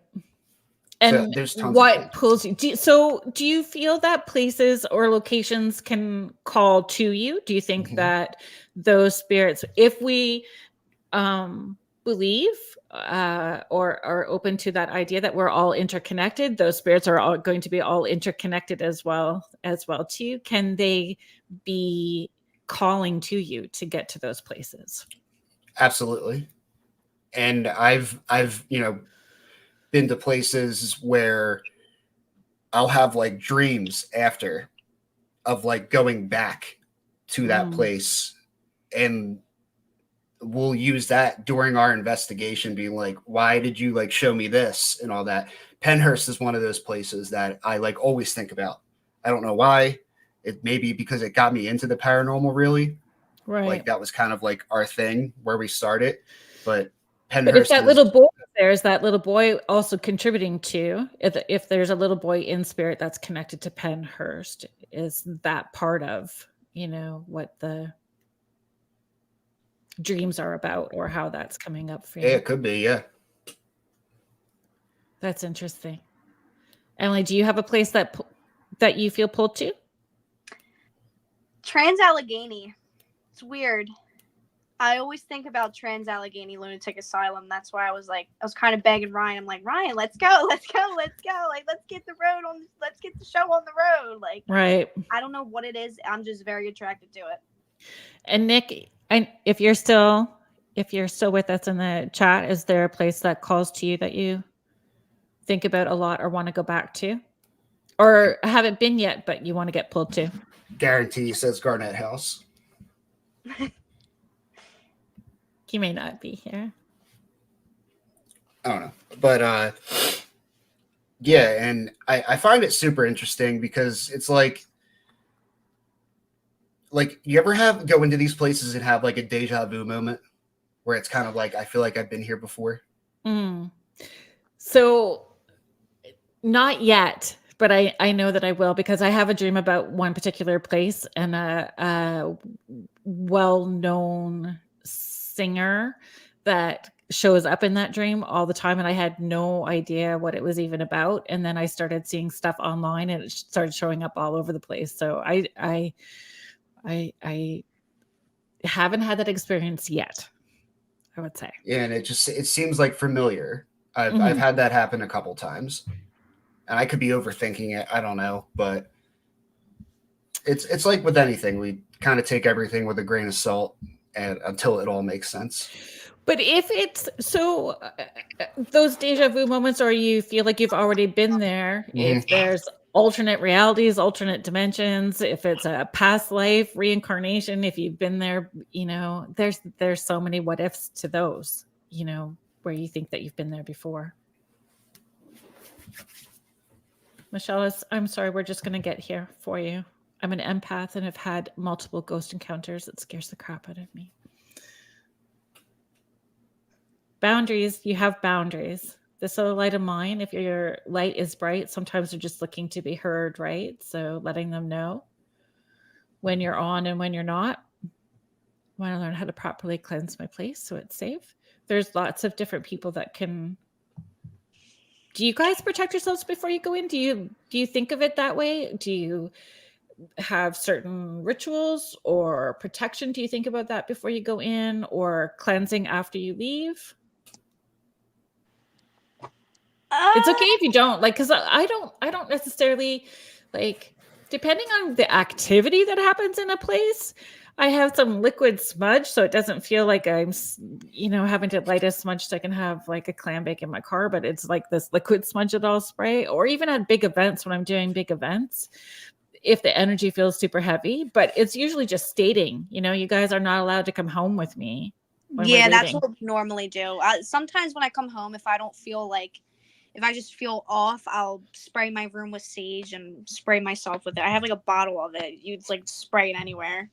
And so what pulls you? Do you feel that places or locations can call to you? Do you think that those spirits, if we believe or are open to that idea that we're all interconnected, those spirits are all going to be all interconnected as well too? Can they be calling to you to get to those places? Absolutely. And I've been to places where I'll have like dreams after of like going back to that place, and we'll use that during our investigation, being like, why did you like show me this and all that? Pennhurst is one of those places that I like always think about. I don't know why. It may be because it got me into the paranormal, really. Right. Like that was kind of like our thing where we started, but But if that little boy is that little boy also contributing to, if there's a little boy in spirit that's connected to Pennhurst, is that part of, what the dreams are about or how that's coming up for you? Yeah, it could be. Yeah. That's interesting. Emily, do you have a place that you feel pulled to? Trans-Allegheny. It's weird. I always think about Trans-Allegheny Lunatic Asylum. That's why I was kind of begging Ryan. I'm like, Ryan, let's go. Like, let's get the show on the road. Like, right. I don't know what it is. I'm just very attracted to it. And Nick, And if you're still with us in the chat, is there a place that calls to you that you think about a lot or want to go back to, or haven't been yet but you want to get pulled to? Guarantee says Garnett House. He may not be here. I don't know, but yeah, and I find it super interesting because it's like you ever go into these places and have like a deja vu moment where it's kind of like I feel like I've been here before. So not yet, but I know that I will, because I have a dream about one particular place and a well-known singer that shows up in that dream all the time, and I had no idea what it was even about. And then I started seeing stuff online and it started showing up all over the place. So I haven't had that experience yet, I would say. Yeah, and it seems like familiar. I've had that happen a couple times. And I could be overthinking it. I don't know, but it's like with anything, we kind of take everything with a grain of salt and until it all makes sense. But if it's so, those deja vu moments, or you feel like you've already been there, if there's alternate realities, alternate dimensions, if it's a past life, reincarnation, if you've been there, there's so many what ifs to those, where you think that you've been there before. Michelle, I'm sorry, we're just going to get here for you. I'm an empath and have had multiple ghost encounters. It scares the crap out of me. Boundaries, you have boundaries. This other light of mine, if your light is bright, sometimes they're just looking to be heard, right? So letting them know when you're on and when you're not. I want to learn how to properly cleanse my place so it's safe. There's lots of different people that can... Do you guys protect yourselves before you go in? Do you think of it that way? Do you have certain rituals or protection? Do you think about that before you go in, or cleansing after you leave? It's okay if you don't, because I don't necessarily, depending on the activity that happens in a place. I have some liquid smudge, so it doesn't feel like I'm, having to light a smudge so I can have like a clam bake in my car, but it's like this liquid smudge that I'll spray, or even at big events when I'm doing big events, if the energy feels super heavy. But it's usually just stating, you guys are not allowed to come home with me. Yeah, that's what we normally do. Sometimes when I come home, if I don't feel like, if I just feel off, I'll spray my room with sage and spray myself with it. I have like a bottle of it. You'd spray it anywhere.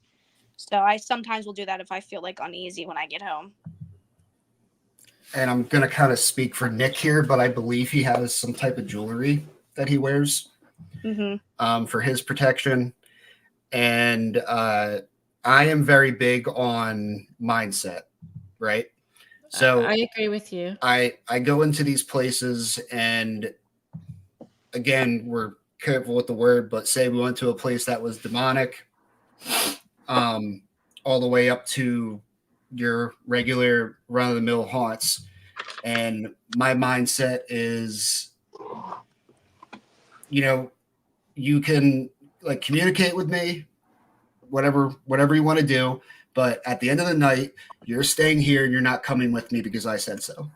So I sometimes will do that if I feel uneasy when I get home. And I'm going to kind of speak for Nick here, but I believe he has some type of jewelry that he wears for his protection. And I am very big on mindset, right? So I agree with you. I go into these places, and again, we're careful with the word, but say we went to a place that was demonic, all the way up to your regular run-of-the-mill haunts. And my mindset is, you can communicate with me, whatever you want to do. But at the end of the night, you're staying here and you're not coming with me because I said so.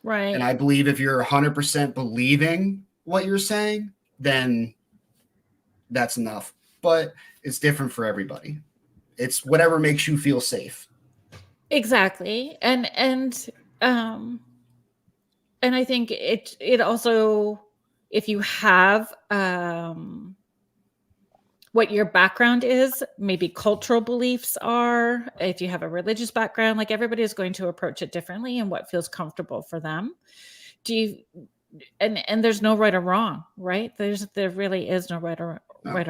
Right. And I believe if you're 100% believing what you're saying, then that's enough. But it's different for everybody. It's whatever makes you feel safe. Exactly. And I think it also, if you have what your background is, maybe cultural beliefs are, if you have a religious background, everybody is going to approach it differently and what feels comfortable for them. And there's no right or wrong, right? There really is no right or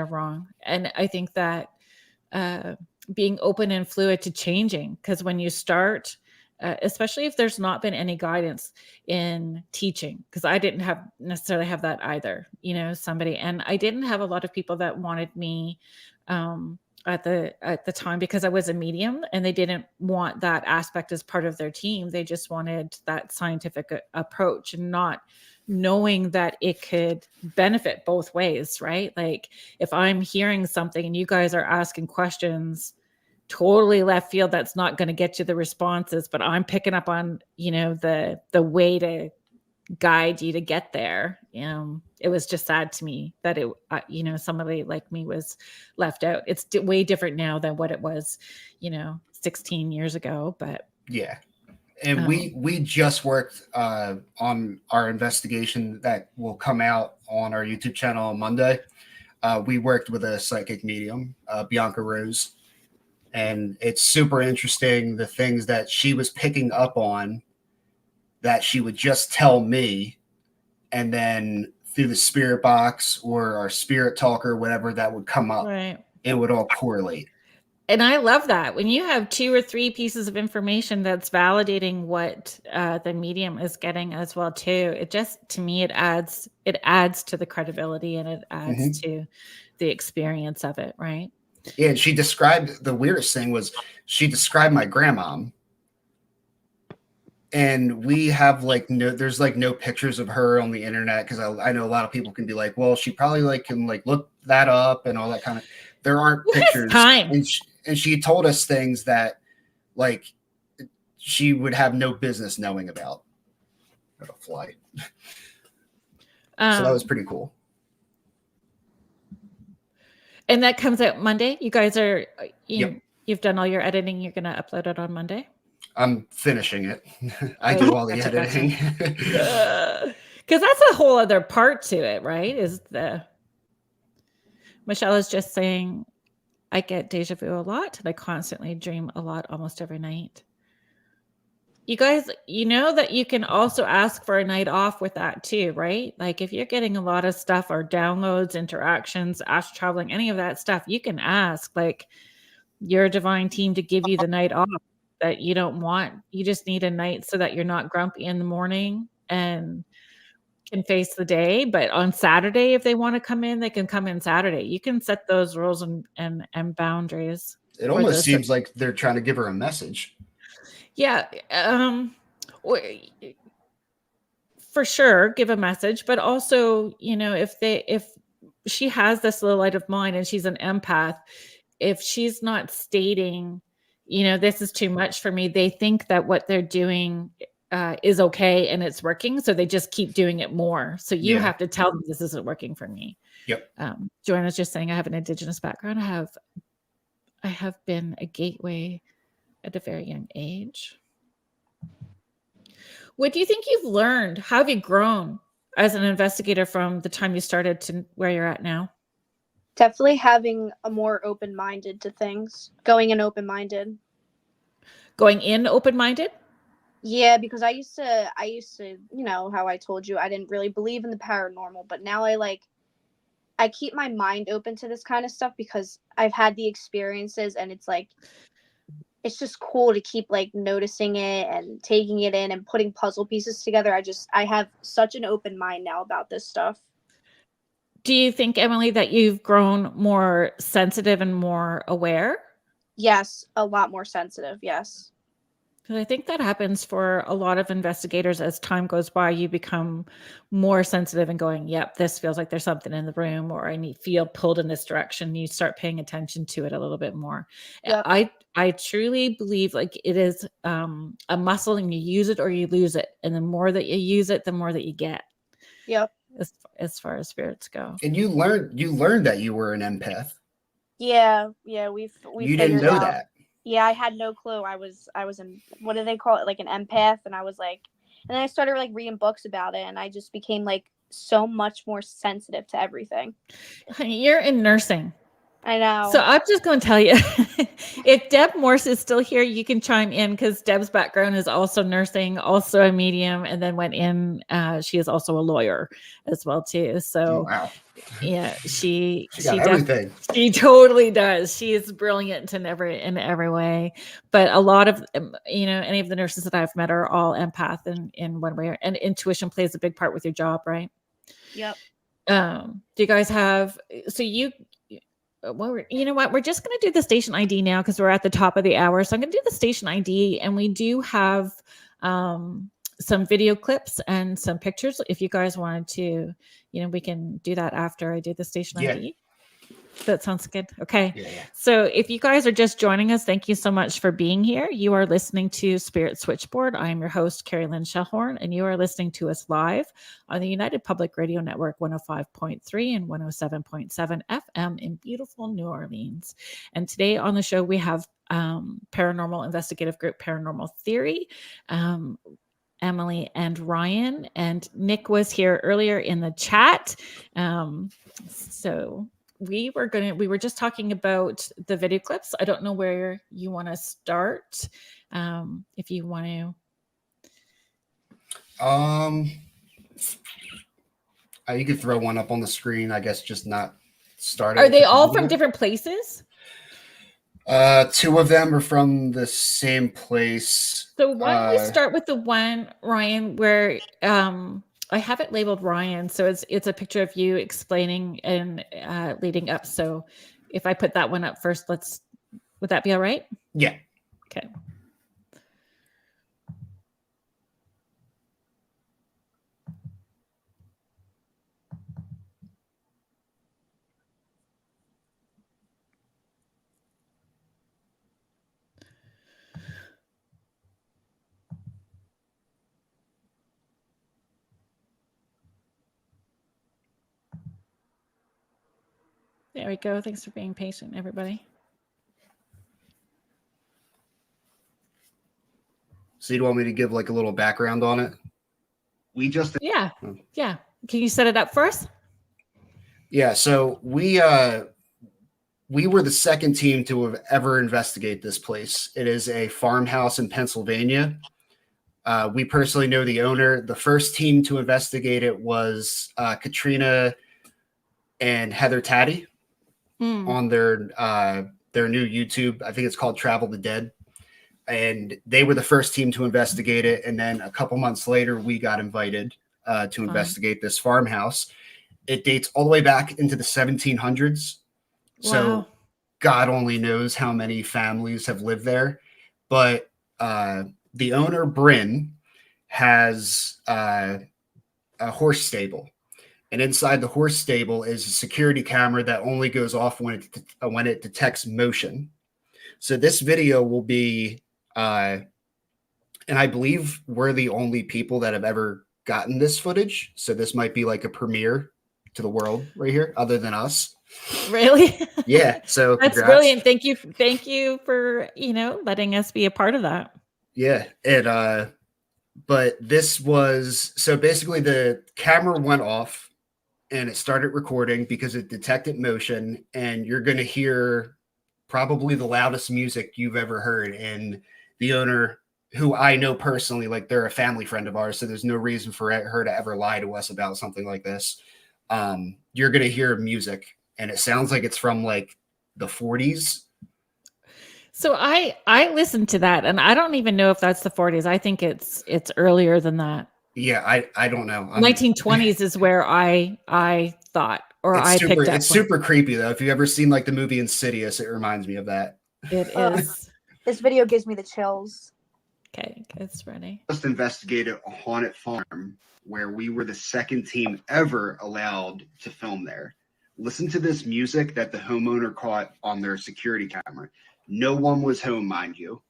wrong. And I think that being open and fluid to changing, because when you start, especially if there's not been any guidance in teaching, because I didn't necessarily have that either, and I didn't have a lot of people that wanted me at the time, because I was a medium, and they didn't want that aspect as part of their team. They just wanted that scientific approach, and not knowing that it could benefit both ways, right? If I'm hearing something and you guys are asking questions totally left field that's not going to get you the responses, but I'm picking up on, the way to guide you to get there. It was just sad to me that somebody like me was left out. It's way different now than what it was, 16 years ago, but yeah. And we just worked on our investigation that will come out on our YouTube channel on Monday. We worked with a psychic medium, Bianca Rose, and it's super interesting the things that she was picking up on that she would just tell me, and then through the spirit box or our spirit talker, whatever, that would come up. right. It would all correlate. And I love that when you have 2 or 3 pieces of information that's validating what the medium is getting as well too. It just, to me, it adds to the credibility, and it adds to the experience of it, right? Yeah, and she described, the weirdest thing was she described my grandma, and we have there's no pictures of her on the internet, because I know a lot of people can be like, well, she probably can look that up and all that kind of. There aren't pictures. Time. And she told us things that she would have no business knowing about. Got a fly. So that was pretty cool. And that comes out Monday. You guys are Yep. You've done all your editing. You're going to upload it on Monday. I'm finishing it. I do all the editing. Because that's a whole other part to it, right? Michelle is just saying, I get deja vu a lot, and I constantly dream a lot almost every night. You guys, you know that you can also ask for a night off with that too, right? Like if you're getting a lot of stuff or downloads, interactions, astral traveling, any of that stuff, you can ask your divine team to give you the night off that you don't want. You just need a night so that you're not grumpy in the morning and can face the day. But on Saturday, if they want to come in, they can come in Saturday. You can set those rules and boundaries. It almost seems like they're trying to give her a message. Yeah. For sure, give a message, but also, if she has this little light of mind and she's an empath, if she's not stating, this is too much for me, they think that what they're doing is okay and it's working. So they just keep doing it more. So you have to tell them this isn't working for me. Yep. Joanna's just saying, I have an Indigenous background. I have been a gateway at a very young age. What do you think you've learned? How have you grown as an investigator from the time you started to where you're at now? Definitely having a more open-minded to things. Going in open-minded. Going in open-minded? Yeah, because I used to, how I told you, I didn't really believe in the paranormal, but now I keep my mind open to this kind of stuff because I've had the experiences, and it's just cool to keep noticing it and taking it in and putting puzzle pieces together. I have such an open mind now about this stuff. Do you think, Emily, that you've grown more sensitive and more aware? Yes, a lot more sensitive. Yes. Because I think that happens for a lot of investigators as time goes by. You become more sensitive and going, yep, this feels like there's something in the room, or I feel pulled in this direction. You start paying attention to it a little bit more. Yep. I truly believe it is a muscle, and you use it or you lose it. And the more that you use it, the more that you get. Yep. As far as spirits go. And you learned that you were an empath. Yeah. We you didn't know that. Yeah, I had no clue. I was in, what do they call it? An empath. And I was and then I started reading books about it, and I just became so much more sensitive to everything. You're in nursing. I know. So I'm just going to tell you, if Deb Morse is still here, you can chime in, because Deb's background is also nursing, also a medium, and then went in. She is also a lawyer as well too. So wow. Yeah, she got everything. She totally does. She is brilliant in every way. But a lot of any of the nurses that I've met are all empath in one way, and intuition plays a big part with your job, right? Yep. Do you guys have? So you know what? We're just going to do the station ID now because we're at the top of the hour. So I'm going to do the station ID, and we do have some video clips and some pictures. If you guys wanted to, we can do that after I do the station ID. That sounds good. Okay. Yeah. So if you guys are just joining us, thank you so much for being here. You are listening to Spirit Switchboard. I'm your host, Kerrilynn Shellhorn, and you are listening to us live on the United Public Radio Network 105.3 and 107.7 FM in beautiful New Orleans. And today on the show, we have paranormal investigative group Paranormal Theory. Emily and Ryan, and Nick was here earlier in the chat. So we were just talking about the video clips. I don't know where you want to start. If you want to. You could throw one up on the screen, I guess, just not start. Are they all from different places? Two of them are from the same place. So why don't we start with the one, Ryan, where I have it labeled Ryan, so it's a picture of you explaining and leading up. So if I put that one up first, would that be all right? Yeah. Okay. There we go. Thanks for being patient, everybody. So you want me to give like a little background on it? Yeah. Can you set it up for us? Yeah. So we were the second team to have ever investigate this place. It is a farmhouse in Pennsylvania. We personally know the owner. The first team to investigate it was Katrina and Heather Taddy on their new YouTube. I think it's called Travel the Dead. And they were the first team to investigate it. And then a couple months later, we got invited to investigate this farmhouse. It dates all the way back into the 1700s. Wow. So God only knows how many families have lived there. But the owner, Bryn, has a horse stable. And inside the horse stable is a security camera that only goes off when it detects motion. So this video will be, and I believe we're the only people that have ever gotten this footage. So this might be like a premiere to the world right here, other than us. Really? Yeah. So that's congrats. Brilliant. Thank you for letting us be a part of that. Yeah. But this was, so basically the camera went off and it started recording because it detected motion, and you're going to hear probably the loudest music you've ever heard. And the owner, who I know personally, like they're a family friend of ours, so there's no reason for her to ever lie to us about something like this. You're going to hear music, and it sounds like it's from like the 40s. So I listened to that, and I don't even know if that's the 40s. I think it's earlier than that. Yeah, I don't know. 1920s is where I thought, or I picked up. It's super creepy though. If you've ever seen like the movie Insidious, it reminds me of that. It is. This video gives me the chills. Okay, it's ready. Just investigated a haunted farm where we were the second team ever allowed to film there. Listen to this music that the homeowner caught on their security camera. No one was home, mind you.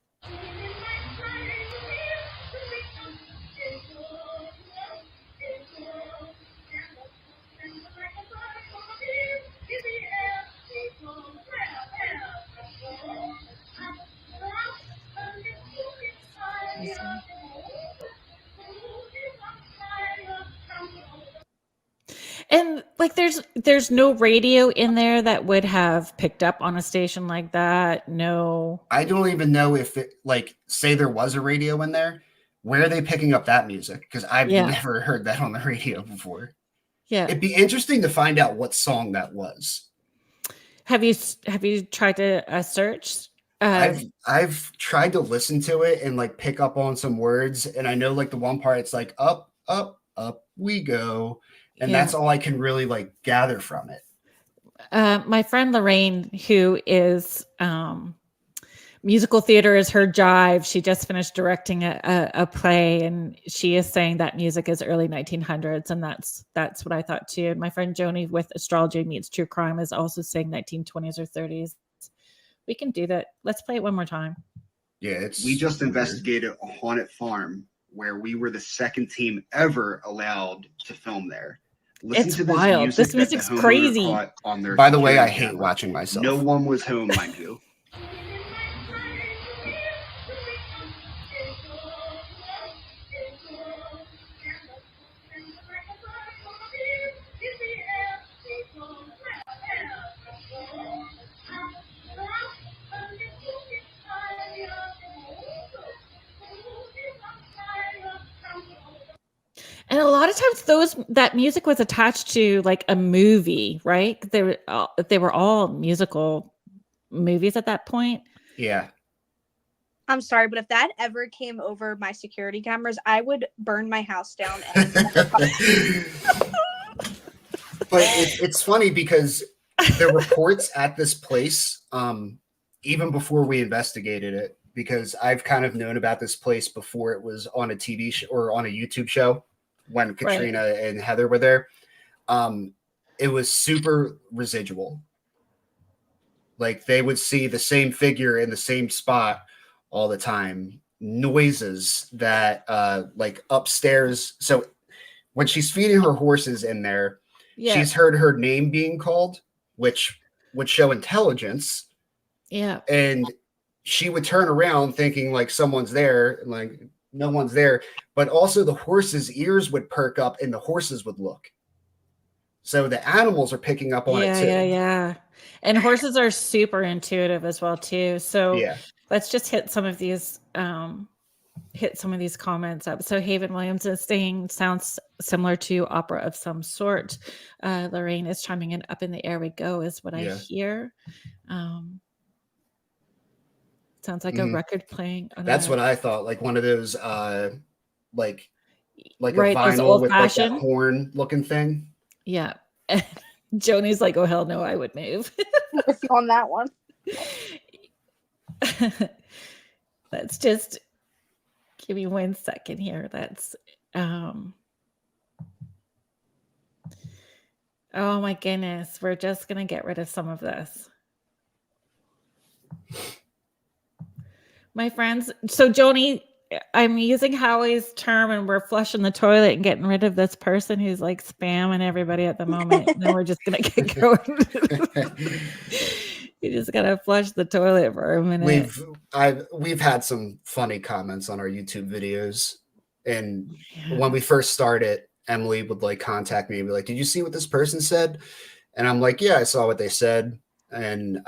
And like there's no radio in there that would have picked up on a station like that. No. I don't even know if it, like, say there was a radio in there, where are they picking up that music? Because I've never heard that on the radio before. Yeah. It'd be interesting to find out what song that was. Have you tried to search? I've tried to listen to it and like pick up on some words, and I know like the one part it's like up, up, up we go, and that's all I can really like gather from it. My friend Lorraine, who is musical theater is her jive. She just finished directing a play, and she is saying that music is early 1900s, and that's what I thought too. And my friend Joni with Astrology Meets True Crime is also saying 1920s or 30s. We can do that. Let's play it one more time. Yeah, we just investigated a haunted farm where we were the second team ever allowed to film there. Listen It's to this wild. music This that music's the homeowner crazy. caught on their By the way, I security hate camera. watching myself. No one was home, mind you. And a lot of times that music was attached to like a movie, right? They were all musical movies at that point. Yeah. I'm sorry, but if that ever came over my security cameras, I would burn my house down. But it's funny because the reports at this place, even before we investigated it, because I've kind of known about this place before it was on a TV show or on a YouTube show when Katrina and Heather were there. It was super residual. Like they would see the same figure in the same spot all the time. Noises that like upstairs. So when she's feeding her horses in there, she's heard her name being called, which would show intelligence. Yeah. And she would turn around thinking like someone's there, like no one's there. But also the horses' ears would perk up and the horses would look. So the animals are picking up on it too. Yeah. And horses are super intuitive as well too. So let's just hit some of these comments up. So Haven Williams is saying sounds similar to opera of some sort. Lorraine is chiming in. Up in the air we go is what I hear. Sounds like a record playing. That's what I thought. Like one of those like a those vinyl old with like fashioned that horn looking thing. Yeah. Joni's like, oh hell no, I would move. With you on that one. Let's just give me 1 second here. That's oh my goodness. We're just gonna get rid of some of this. My friends, so Joni, I'm using Howie's term and we're flushing the toilet and getting rid of this person who's like spamming everybody at the moment. And then we're just gonna get going. You just gotta flush the toilet for a minute. We've had some funny comments on our YouTube videos. And when we first started, Emily would like contact me and be like, did you see what this person said? And I'm like, yeah, I saw what they said. And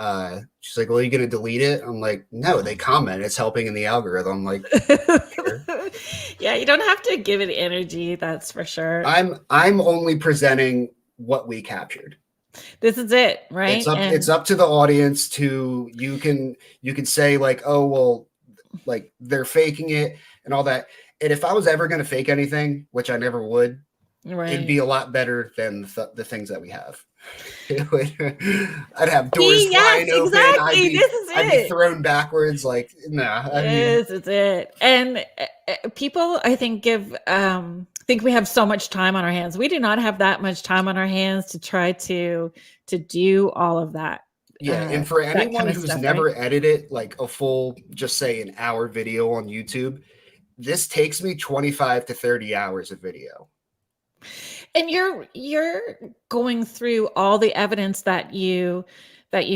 she's like, well, are you going to delete it? I'm like, no, they comment. It's helping in the algorithm. I'm like, sure. Yeah, you don't have to give it energy. That's for sure. I'm only presenting what we captured. This is it, right? It's up to the audience to, you can say like, oh, well, like they're faking it and all that. And if I was ever going to fake anything, which I never would, it'd be a lot better than the things that we have. I'd have doors flying open. I'd be thrown backwards. Like, nah. This is it. And people, I think, think we have so much time on our hands. We do not have that much time on our hands to try to do all of that. Yeah, and for anyone who's never edited like a full, just say an hour video on YouTube, this takes me 25 to 30 hours of video. And you're going through all the evidence that you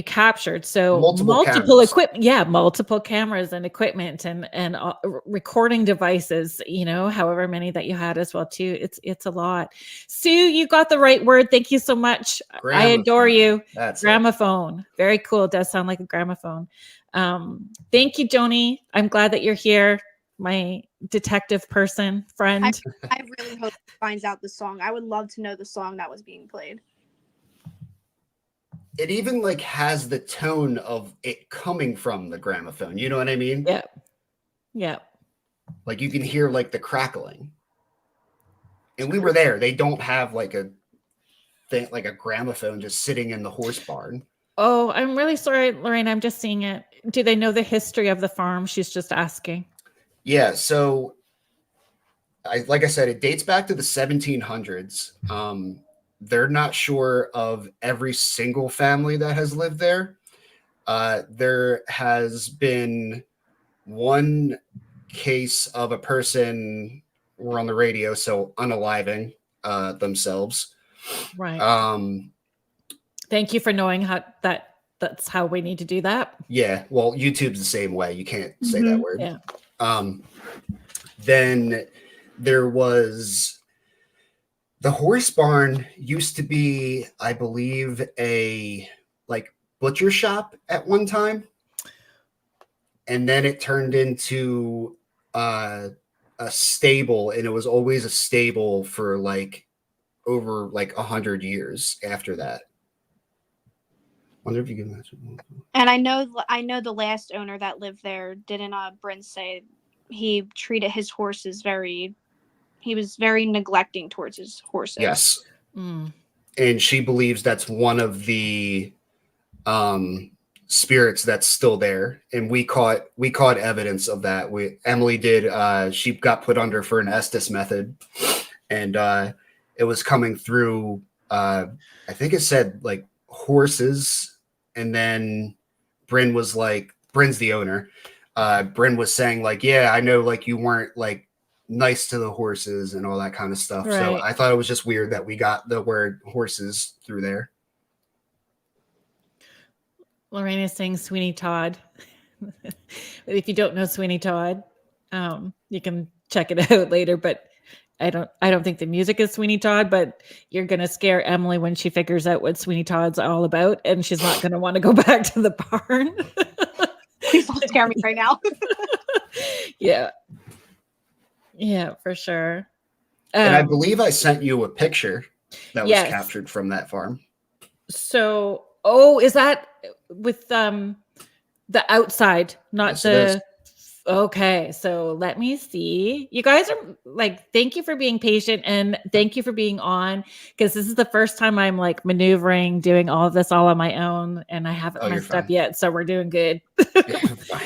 captured. So multiple equipment, multiple cameras and equipment and recording devices, however many that you had as well too. It's a lot. Sue, you got the right word. Thank you so much. Gramophone. I adore you. That's gramophone. It. Very cool. It does sound like a gramophone. Thank you, Joni. I'm glad that you're here. My detective person friend. I really hope he finds out the song. I would love to know the song that was being played. It even like has the tone of it coming from the gramophone. You know what I mean? Yeah. Like you can hear like the crackling. And we were there. They don't have like a thing, like a gramophone just sitting in the horse barn. Oh, I'm really sorry, Lorraine. I'm just seeing it. Do they know the history of the farm? She's just asking. Yeah, so like I said, it dates back to the 1700s. They're not sure of every single family that has lived there. There has been one case of a person, we're on the radio, so unaliving themselves. Right. Um, Thank you for knowing that's how we need to do that. yeah, well, YouTube's the same way. You can't say that word. Yeah. Then there was the horse barn used to be, I believe, a like butcher shop at one time. And then it turned into a stable, and it was always a stable for like over like 100 years after that. Wonder if you can imagine. And I know the last owner that lived there, didn't Bryn say he treated his horses he was very neglecting towards his horses. Yes. Mm. And she believes that's one of the spirits that's still there. And we caught evidence of that. Emily did, she got put under for an Estes method, and it was coming through, I think it said like horses. And then Bryn's the owner. Bryn was saying like, yeah, I know, like you weren't like nice to the horses and all that kind of stuff. Right. So I thought it was just weird that we got the word horses through there. Lorraine is saying Sweeney Todd. If you don't know Sweeney Todd, you can check it out later, but I don't think the music is Sweeney Todd, but you're going to scare Emily when she figures out what Sweeney Todd's all about, and she's not going to want to go back to the barn. Please don't scare me right now. Yeah. Yeah, for sure. And I believe I sent you a picture that was captured from that farm. So, is that with the outside, not yes, okay, so let me see. You guys are like, thank you for being patient, and thank you for being on, because this is the first time I'm like maneuvering, doing all of this all on my own, and I haven't messed up yet, so we're doing good. Yeah, fine.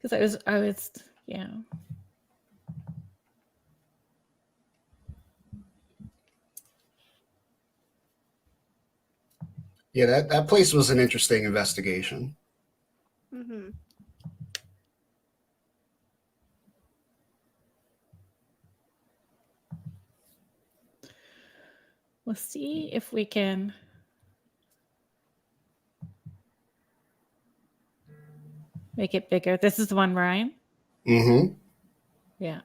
Because I was, yeah. Yeah, that place was an interesting investigation. Mm-hmm. Let's see if we can. Make it bigger. This is the one, Ryan? Mm-hmm. Yeah.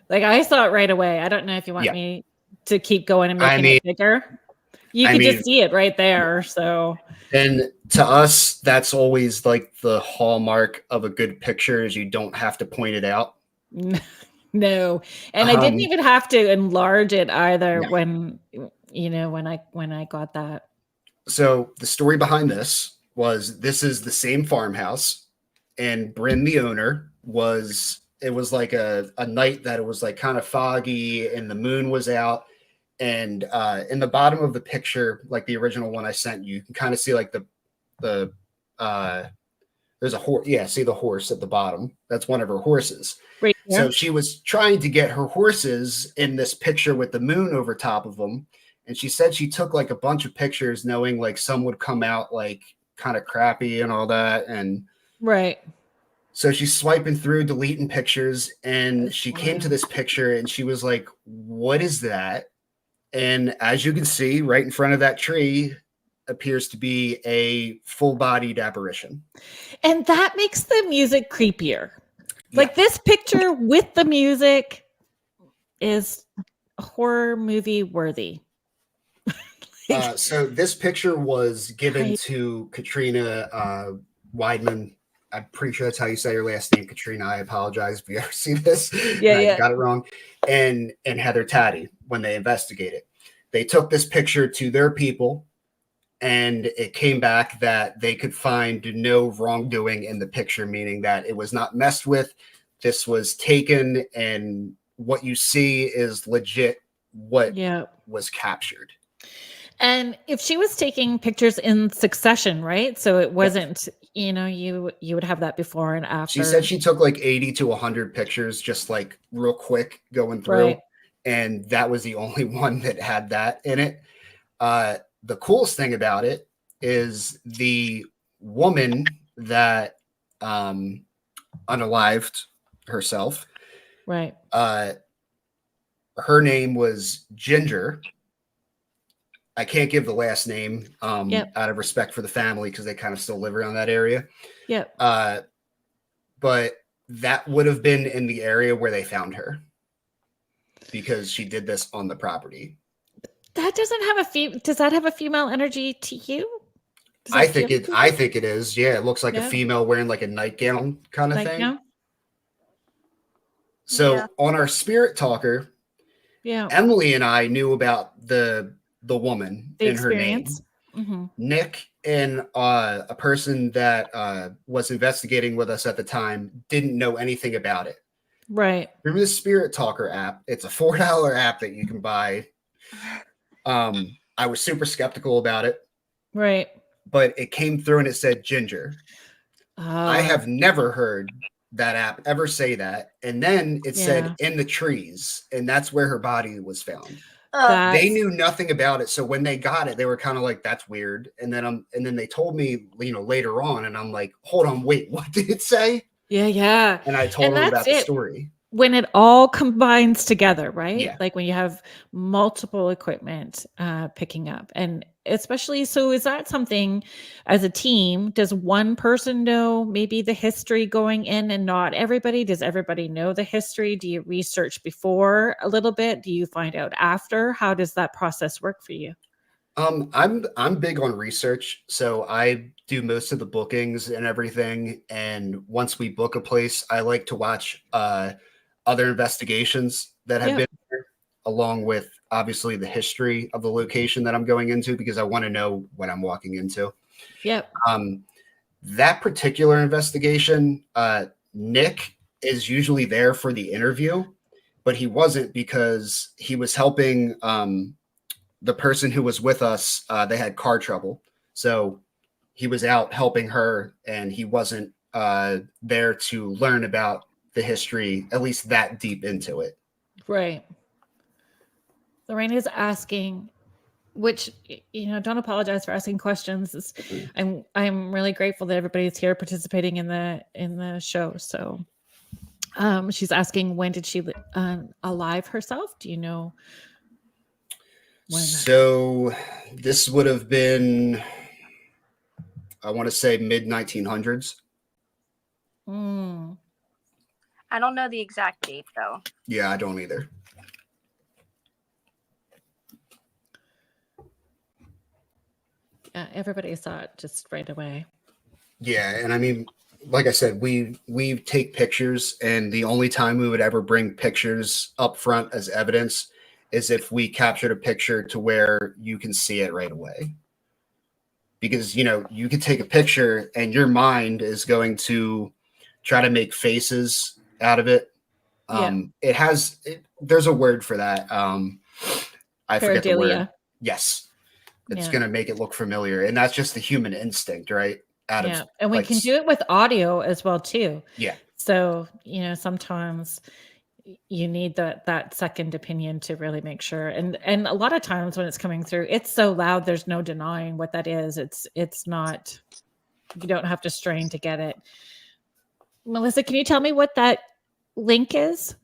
Like I saw it right away. I don't know if you want me to keep going and making it bigger. You can just see it right there. So, and to us, that's always like the hallmark of a good picture is you don't have to point it out. No. And I didn't even have to enlarge it either when I got that. So the story behind this is the same farmhouse, and Bryn, the owner, it was like a night that it was like kind of foggy and the moon was out. And in the bottom of the picture, like the original one I sent you, you can kind of see like there's a horse. Yeah, see the horse at the bottom. That's one of her horses. Right. Yeah. So she was trying to get her horses in this picture with the moon over top of them. And she said she took like a bunch of pictures knowing like some would come out like kind of crappy and all that. And right. So she's swiping through, deleting pictures, and she came to this picture and she was like, what is that? And as you can see, right in front of that tree appears to be a full-bodied apparition. And that makes the music creepier. Like this picture with the music is horror movie worthy. So this picture was given to Katrina Weidman. I'm pretty sure that's how you say your last name, Katrina. I apologize if you ever see this. I got it wrong. And Heather Taddy when they investigated. They took this picture to their people, and it came back that they could find no wrongdoing in the picture, meaning that it was not messed with. This was taken, and what you see is legit what Yeah. was captured. And if she was taking pictures in succession, right? So it wasn't, you would have that before and after. She said she took like 80 to 100 pictures, just like real quick going through. Right. And that was the only one that had that in it. The coolest thing about it is the woman that unalived herself. Right. Her name was Ginger. I can't give the last name Yep. out of respect for the family because they kind of still live around that area. Yep. But that would have been in the area where they found her because she did this on the property. That doesn't have does that have a female energy to you? I think it is. Yeah, it looks like a female wearing like a nightgown kind of thing. So on our spirit talker, Emily and I knew about the woman in her name. Mm-hmm. Nick and a person that was investigating with us at the time didn't know anything about it. Right. Remember the Spirit Talker app? It's a $4 app that you can buy. I was super skeptical about it. Right. But it came through and it said Ginger. I have never heard that app ever say that. And then it said in the trees, and that's where her body was found. They knew nothing about it. So when they got it, they were kind of like, that's weird. And then they told me, later on, and I'm like, hold on, wait, what did it say? Yeah. And I told them about the story. When it all combines together, right? Yeah. Like when you have multiple equipment picking up. And especially, so is that something as a team, does one person know maybe the history going in and not everybody? Does everybody know the history? Do you research before a little bit? Do you find out after? How does that process work for you? I'm big on research, so I do most of the bookings and everything. And once we book a place, I like to watch other investigations that have been there, along with obviously the history of the location that I'm going into, because I want to know what I'm walking into. Yep. That particular investigation, Nick is usually there for the interview, but he wasn't because he was helping the person who was with us. They had car trouble, so he was out helping her, and he wasn't there to learn about the history, at least that deep into it. Right. Lorraine is asking, which, don't apologize for asking questions. I'm really grateful that everybody's here participating in the show. So she's asking, when did she alive herself? Do you know when? So this would have been, I want to say mid 1900s. I don't know the exact date though. Yeah, I don't either. Everybody saw it just right away. Yeah, and I mean, like I said, we take pictures, and the only time we would ever bring pictures up front as evidence is if we captured a picture to where you can see it right away. Because, you could take a picture and your mind is going to try to make faces out of it. There's a word for that. I forget the word. Yes. It's going to make it look familiar. And that's just the human instinct, right? And we can do it with audio as well, too. Yeah. So, sometimes you need that second opinion to really make sure. And a lot of times when it's coming through, it's so loud, there's no denying what that is. It's not, you don't have to strain to get it. Melissa, can you tell me what that link is?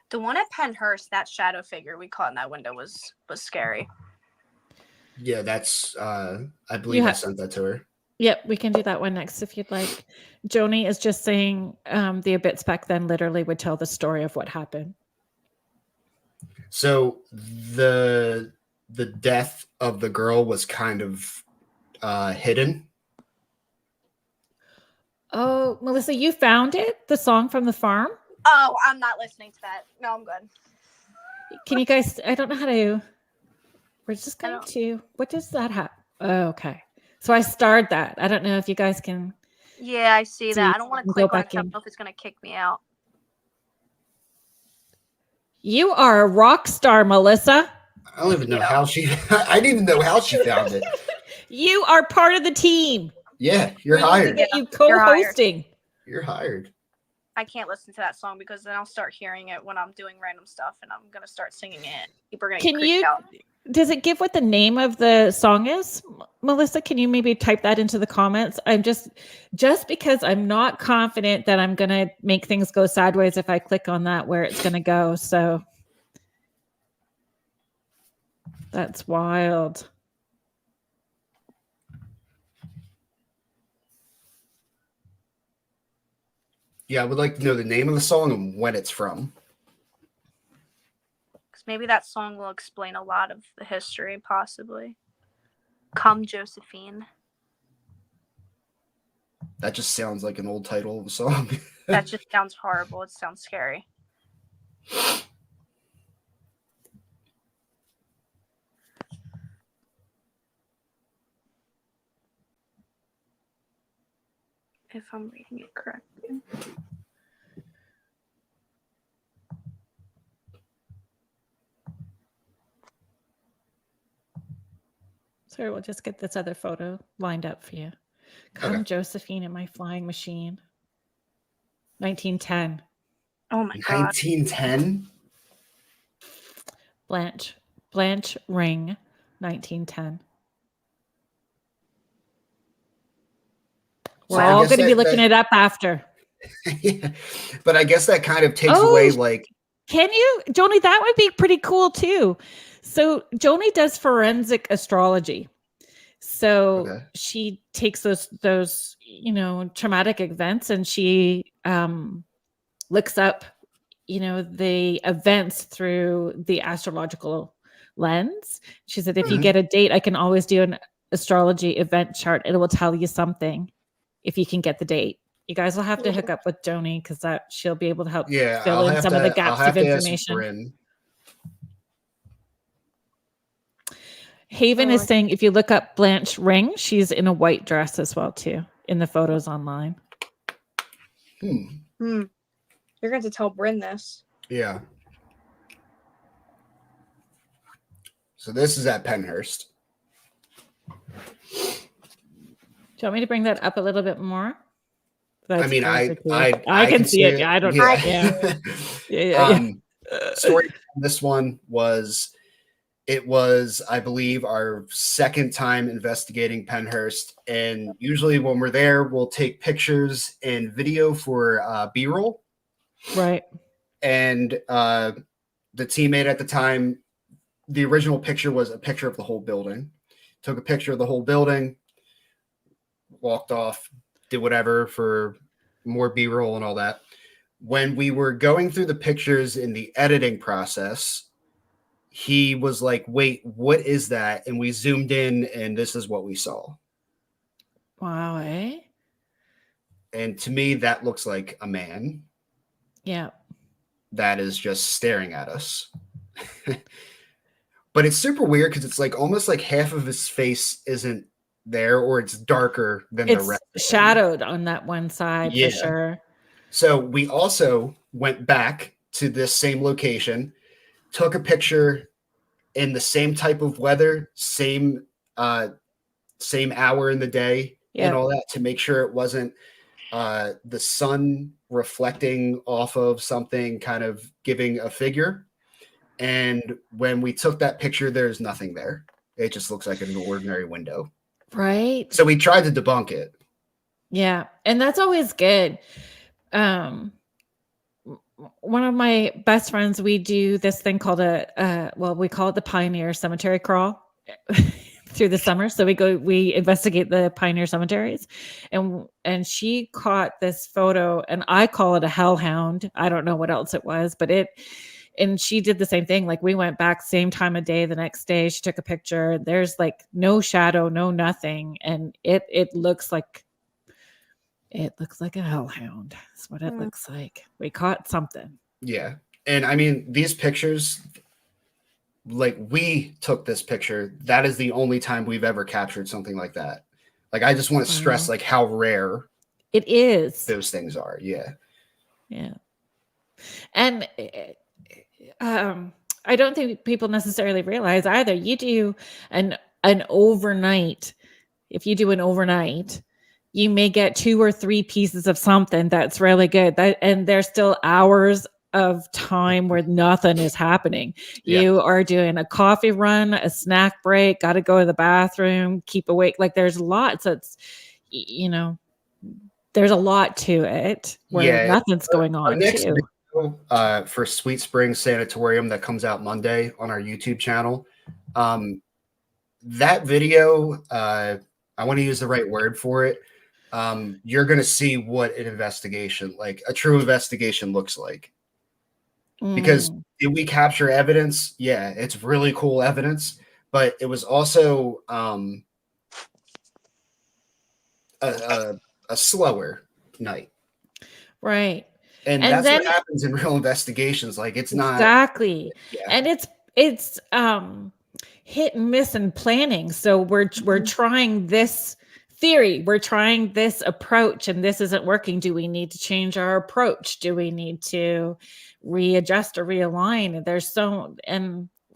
The one at Pennhurst, that shadow figure we caught in that window was scary. Yeah, that's I believe I sent that to her. Yep, we can do that one next if you'd like. Joni is just saying the Abits back then literally would tell the story of what happened. So the death of the girl was kind of hidden. Oh, Melissa, you found it? The song from the farm? Oh, I'm not listening to that. No, I'm good. Can you guys, I don't know how to. We're just I going don't- to. What does that have? Oh, okay. So I starred that. I don't know if you guys can. Yeah, I see that. I don't want to Go click on it back 'cause I in. don't know if it's going to kick me out. You are a rock star, Melissa. I don't even know how she. I didn't even know how she found it. You are part of the team. Yeah, you're We need to hired. get you You're hired. co-hosting. You're hired. I can't listen to that song because then I'll start hearing it when I'm doing random stuff and I'm going to start singing it. People are going to get Can creeped you? out. Does it give what the name of the song is, Melissa? Can you maybe type that into the comments? I'm just because I'm not confident that I'm gonna make things go sideways if I click on that where it's gonna go. So that's wild. Yeah, I would like to know the name of the song and when it's from. Maybe that song will explain a lot of the history, possibly. Come, Josephine. That just sounds like an old title of a song. That just sounds horrible. It sounds scary. If I'm reading it correctly. Sorry, we'll just get this other photo lined up for you. Come, Okay. Josephine, in my flying machine. 1910. Oh my god. 1910? Blanche Ring, 1910. We're So I all guess going to be that- looking it up after. Yeah. But I guess that kind of takes Oh, away like Can you, Joni? That would be pretty cool too. So Joni does forensic astrology. So Okay. she takes those traumatic events and she looks up the events through the astrological lens. She said if you Mhm. get a date, I can always do an astrology event chart. It will tell you something if you can get the date. You guys will have to hook up with Joni because she'll be able to help yeah, fill in some of the gaps of information. Bryn. Haven Oh, is saying if you look up Blanche Ring, she's in a white dress as well too in the photos online. Hmm. You're going to tell Bryn this. Yeah. So this is at Penhurst. Do you want me to bring that up a little bit more? I mean, closer to you. I can see it. Yeah, I don't. Yeah. Yeah. Story from this one was, I believe, our second time investigating Penhurst. And usually when we're there, we'll take pictures and video for B-roll. Right. And the teammate at the time, the original picture was a picture of the whole building. Took a picture of the whole building, walked off, did whatever for more B-roll and all that. When we were going through the pictures in the editing process, he was like, wait, what is that? And we zoomed in and this is what we saw. Wow, eh? And to me, that looks like a man. Yeah. That is just staring at us. But it's super weird because it's like almost like half of his face isn't there, or it's darker than the rest. It's shadowed on that one side for sure. So we also went back to this same location, took a picture in the same type of weather, same hour in the day, and all that, to make sure it wasn't the sun reflecting off of something, kind of giving a figure. And when we took that picture, there's nothing there. It just looks like an ordinary window. Right. So we tried to debunk it. Yeah. And that's always good. One of my best friends, we do this thing called we call it the Pioneer Cemetery Crawl through the summer. So we investigate the Pioneer cemeteries, and she caught this photo, and I call it a hellhound. I don't know what else it was, and she did the same thing. Like we went back same time of day the next day. She took a picture. There's like no shadow, no nothing. And it looks like a hellhound. That's what it looks like. We caught something. Yeah. And I mean, these pictures, like we took this picture. That is the only time we've ever captured something like that. Like, I just want to stress Wow. like how rare It is. those things are. Yeah. Yeah. And I don't think people necessarily realize either. You do an overnight. If you do an overnight, you may get 2 or 3 pieces of something that's really good. And there's still hours of time where nothing is happening. Yeah. You are doing a coffee run, a snack break, got to go to the bathroom, keep awake. Like, there's lots. It's, there's a lot to it where Yeah. nothing's going Our on next too. video, for Sweet Springs Sanatorium that comes out Monday on our YouTube channel. That video, I want to use the right word for it. You're going to see what an investigation, like a true investigation, looks like. Because did we capture evidence? Yeah, it's really cool evidence, but it was also a slower night. Right. And that's then what happens in real investigations. Like, it's not exactly. Yeah. And it's hit and miss in planning. So we're trying this theory, we're trying this approach, and this isn't working. Do we need to change our approach? Do we need to readjust or realign?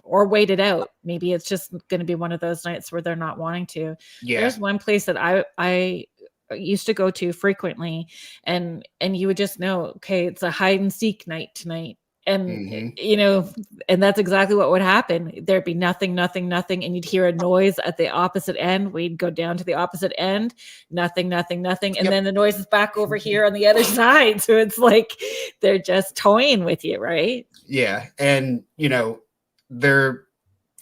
Or wait it out. Maybe it's just going to be one of those nights where they're not wanting to. Yeah. There's one place that I used to go to frequently, and you would just know, okay, it's a hide and seek night tonight. And and that's exactly what would happen. There'd be nothing, and you'd hear a noise at the opposite end. We'd go down to the opposite end, nothing, and then the noise is back over here on the other side. So it's like they're just toying with you, right? Yeah. And they're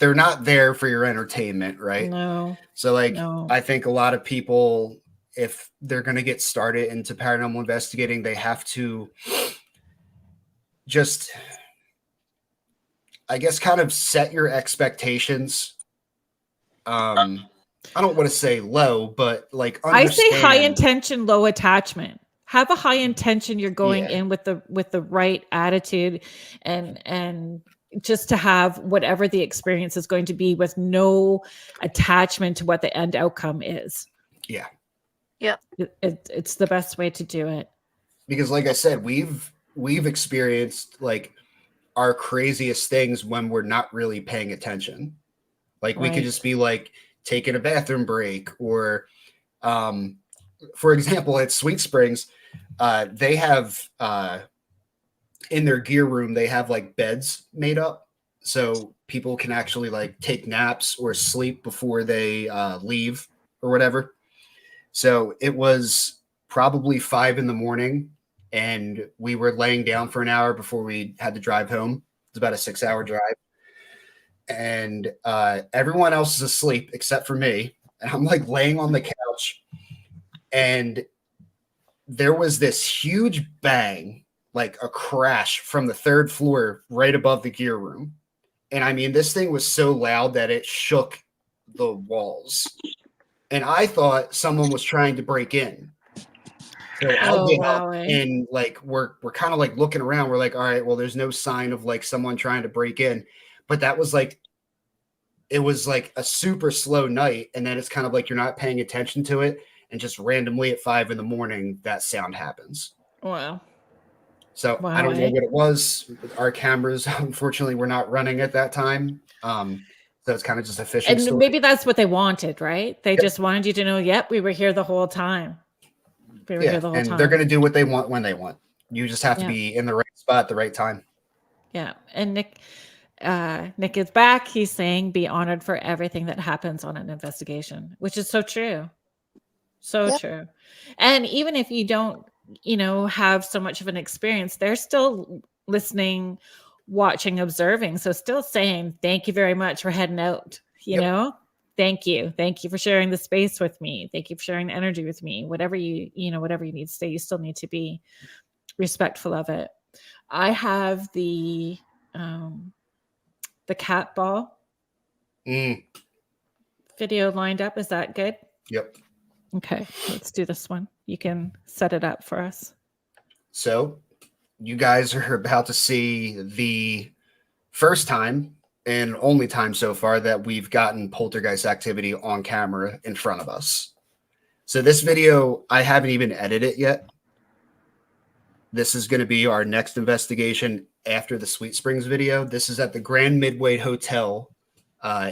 not there for your entertainment, right? No. So No. I think a lot of people, if they're going to get started into paranormal investigating, they have to just, I guess, kind of set your expectations. I don't want to say low, but like, I say high understand- intention, low attachment. Have a high intention. You're going Yeah. in with the right attitude, and just to have whatever the experience is going to be with no attachment to what the end outcome is. Yeah. Yep. It's the best way to do it. Because like I said, we've experienced like our craziest things when we're not really paying attention. Like, we could Right. just be like taking a bathroom break, or for example, at Sweet Springs, they have in their gear room, they have like beds made up so people can actually like take naps or sleep before they leave or whatever. So it was probably 5 a.m, and we were laying down for an hour before we had to drive home. It's about a 6-hour drive. And everyone else is asleep except for me. And I'm like laying on the couch, and there was this huge bang, like a crash from the 3rd floor right above the gear room. And I mean, this thing was so loud that it shook the walls. And I thought someone was trying to break in. So I'll get up, and like we're kind of like looking around. We're like, all right, well, there's no sign of like someone trying to break in. But that was like, it was like a super slow night. And then it's kind of like you're not paying attention to it. And just randomly at 5 a.m, that sound happens. Wow. So I don't know what it was. Our cameras, unfortunately, were not running at that time. So it's kind of just a fishing And story. maybe that's what they wanted, right? They just wanted you to know, yep, we were here the whole time. We were here the whole time. They're going to do what they want when they want. You just have to be in the right spot at the right time. Yeah. And Nick is back. He's saying, be honored for everything that happens on an investigation, which is so true. So true. And even if you don't, have so much of an experience, they're still listening, watching, observing. So still saying, thank you very much for heading out, know? Thank you. Thank you for sharing the space with me. Thank you for sharing the energy with me. Whatever you need to say, you still need to be respectful of it. I have the cat ball video lined up. Is that good? Yep. Okay, let's do this one. You can set it up for us. So you guys are about to see the first time and only time so far that we've gotten poltergeist activity on camera in front of us. So this video, I haven't even edited it yet. This is going to be our next investigation after the Sweet Springs video. This is at the Grand Midway Hotel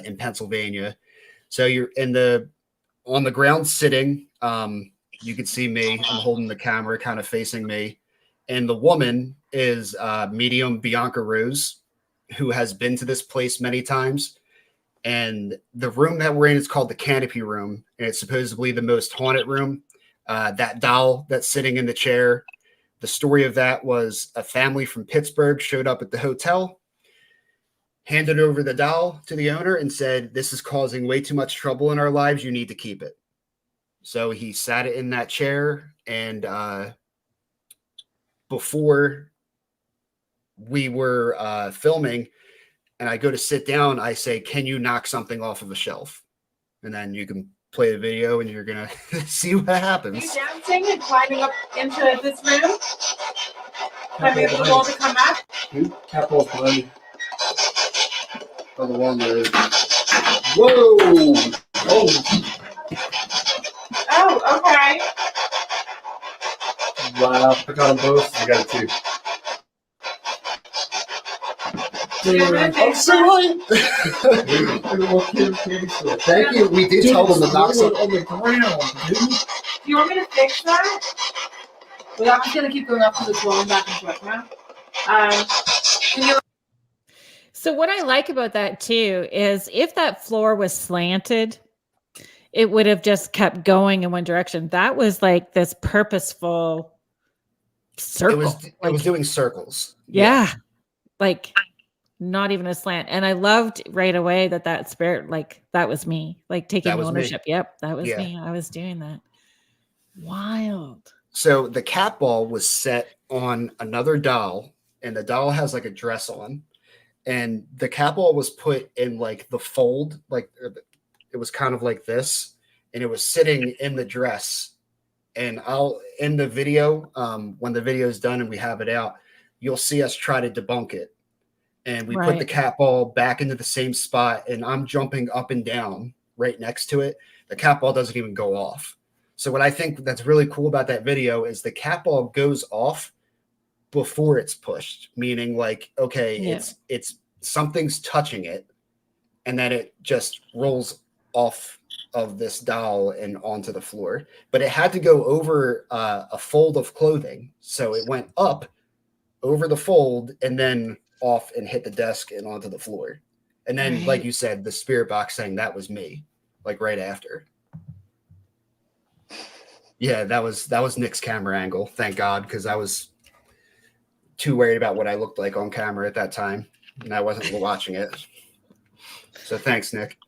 in Pennsylvania. So you're on the ground sitting. You can see me. I'm holding the camera kind of facing me. And the woman is medium Bianca Rose, who has been to this place many times. And the room that we're in is called the Canopy Room. And it's supposedly the most haunted room. That doll that's sitting in the chair. The story of that was a family from Pittsburgh showed up at the hotel, handed over the doll to the owner and said, "This is causing way too much trouble in our lives. You need to keep it." So he sat it in that chair. And before we were filming and I go to sit down, I say, "Can you knock something off of a shelf?" And then you can play the video and you're going to see what happens. Are you dancing and climbing up into this room? Climbing up the wall to come up? Capital behind. Oh, the one there. Whoa! Oh, okay. Wow, I got them both. I got it too. I'm sorry. Thank you. We did tell them to knock something on the ground, dude. Do you want me to fix that? Well, I'm just going to keep going up to this wall and back and forth now. So what I like about that too is if that floor was slanted, it would have just kept going in one direction. That was like this purposeful circle. It was doing circles. Yeah. Like not even a slant. And I loved right away that spirit, like that was me, like taking ownership. Me. Yep. That was me. I was doing that. Wild. So the cat ball was set on another doll and the doll has like a dress on and the cat ball was put in like the fold, like it was kind of like this and it was sitting in the dress. And in the video, when the video is done and we have it out, you'll see us try to debunk it. And we put the cat ball back into the same spot and I'm jumping up and down right next to it. The cat ball doesn't even go off. So what I think that's really cool about that video is the cat ball goes off before it's pushed, meaning like, okay, it's something's touching it and then it just rolls off of this doll and onto the floor. But it had to go over a fold of clothing. So it went up over the fold and then off and hit the desk and onto the floor. And then, like you said, the spirit box saying that was me, like right after. Yeah, that was Nick's camera angle. Thank God, because I was too worried about what I looked like on camera at that time, and I wasn't watching it. So thanks, Nick.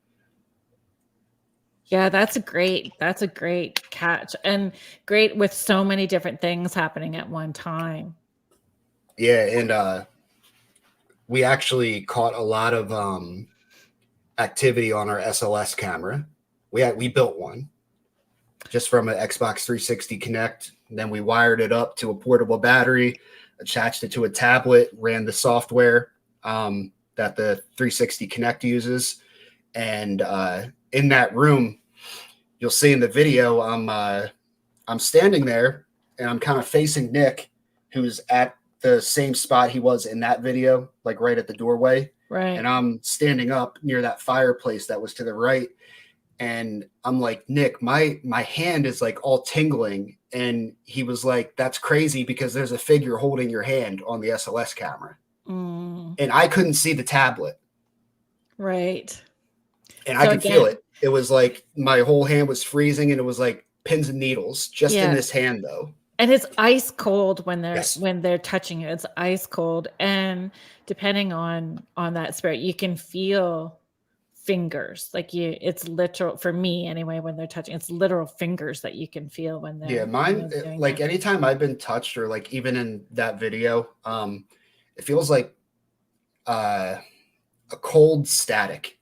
Yeah, that's a great catch, and great with so many different things happening at one time. Yeah, and we actually caught a lot of activity on our SLS camera. We built one just from an Xbox 360 Connect. Then we wired it up to a portable battery, attached it to a tablet, ran the software that the 360 Connect uses. And in that room, you'll see in the video, I'm standing there and I'm kind of facing Nick, who's at the same spot he was in that video, like right at the doorway. Right. And I'm standing up near that fireplace that was to the right. And I'm like, Nick, my hand is like all tingling. And he was like, that's crazy because there's a figure holding your hand on the SLS camera. And I couldn't see the tablet. Right. And so I could feel it. It was like my whole hand was freezing and it was like pins and needles just in this hand though. And it's ice cold when they're touching it. It's ice cold. And depending on that spirit, you can feel fingers. Like it's literal for me anyway, when they're touching, it's literal fingers that you can feel when they're mine like anytime I've been touched or like even in that video, it feels like a cold static.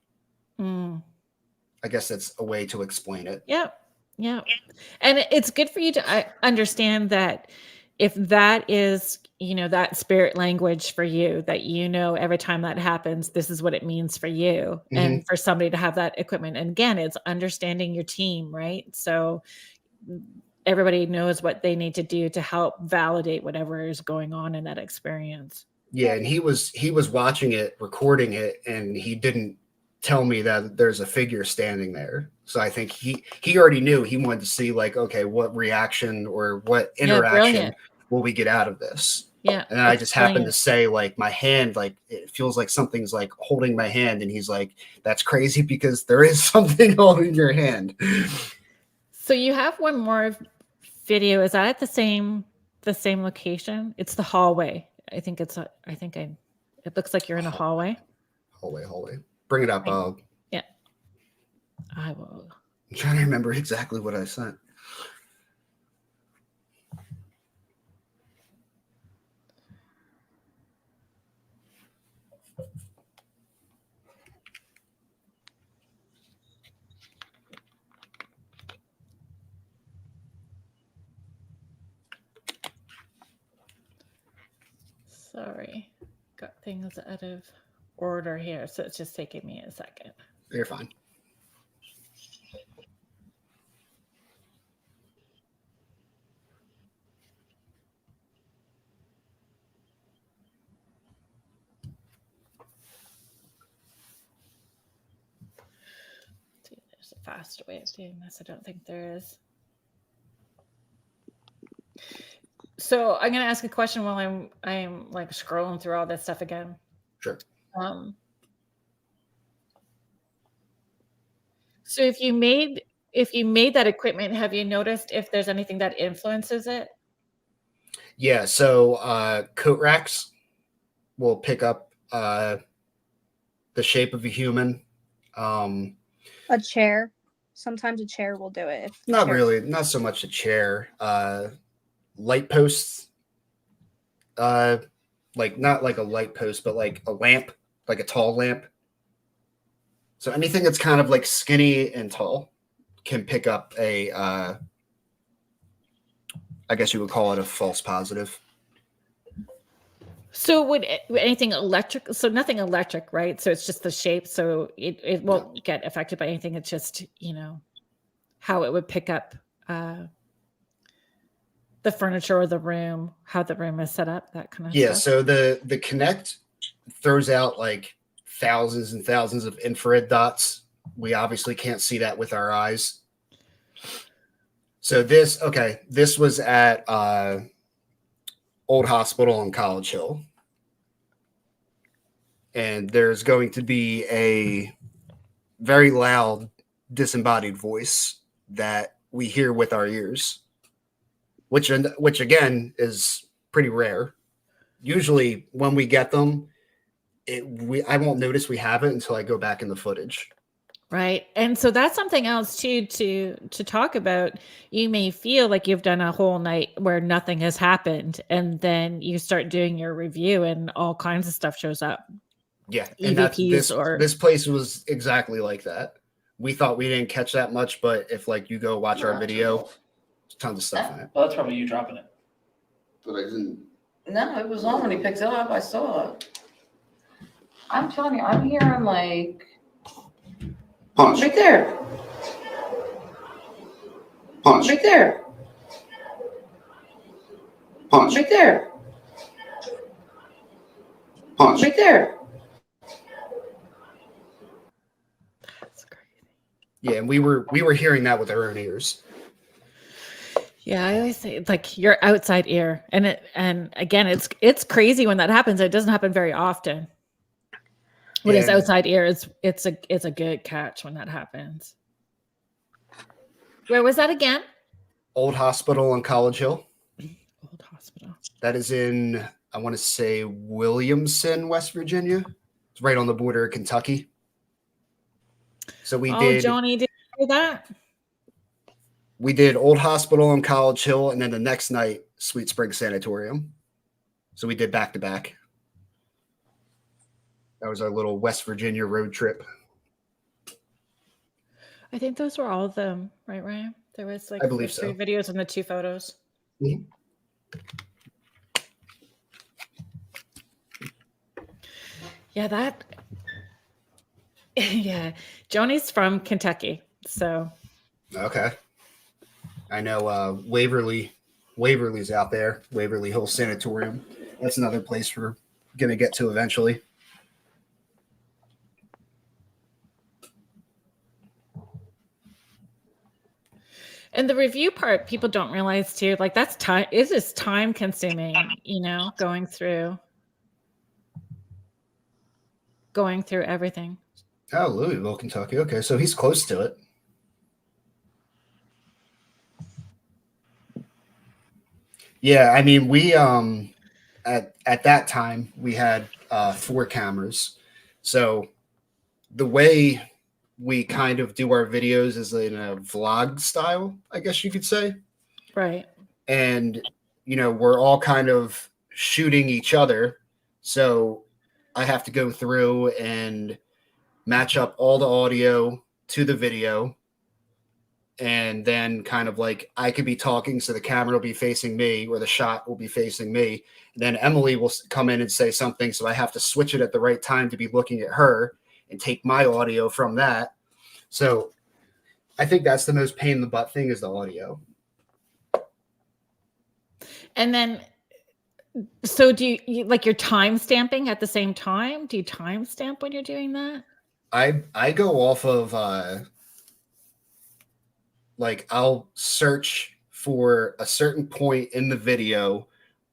I guess that's a way to explain it. Yeah. Yeah. And it's good for you to understand that if that is, that spirit language for you, that every time that happens, this is what it means for you, and for somebody to have that equipment. And again, it's understanding your team, right? So everybody knows what they need to do to help validate whatever is going on in that experience. Yeah, and he was watching it, recording it, and he didn't tell me that there's a figure standing there. So I think he already knew. He wanted to see, like, okay, what reaction or what interaction will we get out of this? Yeah. And I just happened to say, like, my hand, like, it feels like something's like holding my hand, and he's like, that's crazy because there is something holding your hand. So you have one more video. Is that at the same location? It's the hallway. I think it looks like you're in a hallway. Hallway. Bring it up. Yeah. I will. I'm trying to remember exactly what I sent. Sorry, got things out of order here, so it's just taking me a second. You're fine. See, there's a faster way of doing this. I don't think there is. So I'm going to ask a question while I'm like scrolling through all this stuff again. Sure. So if you made that equipment, have you noticed if there's anything that influences it? Yeah. So coat racks will pick up the shape of a human. A chair. Sometimes a chair will do it. Not really. Not so much a chair. Light posts, like not like a light post, but like a lamp, like a tall lamp. So anything that's kind of like skinny and tall can pick up a, I guess you would call it a false positive. So would anything electric? So nothing electric, right? So it's just the shape. So it won't get affected by anything. It's just, how it would pick up the furniture or the room, how the room is set up, that kind of stuff. Yeah. So the Kinect throws out like thousands and thousands of infrared dots. We obviously can't see that with our eyes. So this was at Old Hospital on College Hill. And there's going to be a very loud disembodied voice that we hear with our ears, which again is pretty rare. Usually when we get them, I won't notice we have it until I go back in the footage. Right. And so that's something else too to talk about. You may feel like you've done a whole night where nothing has happened, and then you start doing your review and all kinds of stuff shows up. Yeah. And this place was exactly like that. We thought we didn't catch that much, but if like you go watch our video, there's tons of stuff in it. Well, that's probably you dropping it. But I didn't. No, it was on when he picked it up. I saw it. I'm telling you, I'm hearing like Punch. right there. Punch. Right there. Punch. Right there. Punch. Right there. That's crazy. Yeah, and we were hearing that with our own ears. Yeah, I always say it's like your outside ear, and again, it's crazy when that happens. It doesn't happen very often. When it's outside ear, it's a good catch when that happens. Where was that again? Old Hospital on College Hill. Old Hospital. That is in, I want to say, Williamson, West Virginia. It's right on the border of Kentucky. So we did. Johnny, did you hear that? We did Old Hospital on College Hill, and then the next night, Sweet Springs Sanatorium. So we did back to back. That was our little West Virginia road trip. I think those were all of them, right, Ryan? There was like I believe the 3 so. videos and the 2 photos. Mm-hmm. Yeah, that. Yeah, Joni's from Kentucky, so Okay. I know Waverly's out there. Waverly Hill Sanatorium. That's another place we're gonna get to eventually. and the review part people don't realize too. Like that's time. It is time consuming. Going through everything. Oh, Louisville, Kentucky. Okay, so he's close to it. Yeah, I mean, we at that time we had 4 cameras. So the way we kind of do our videos is in a vlog style, I guess you could say. Right. And we're all kind of shooting each other. So I have to go through and match up all the audio to the video. And then kind of like I could be talking, so the camera will be facing me or the shot will be facing me. And then Emily will come in and say something. So I have to switch it at the right time to be looking at her and take my audio from that. So I think that's the most pain in the butt thing is the audio. And then, so do you like you're time stamping at the same time? Do you time stamp when you're doing that? I go off of like I'll search for a certain point in the video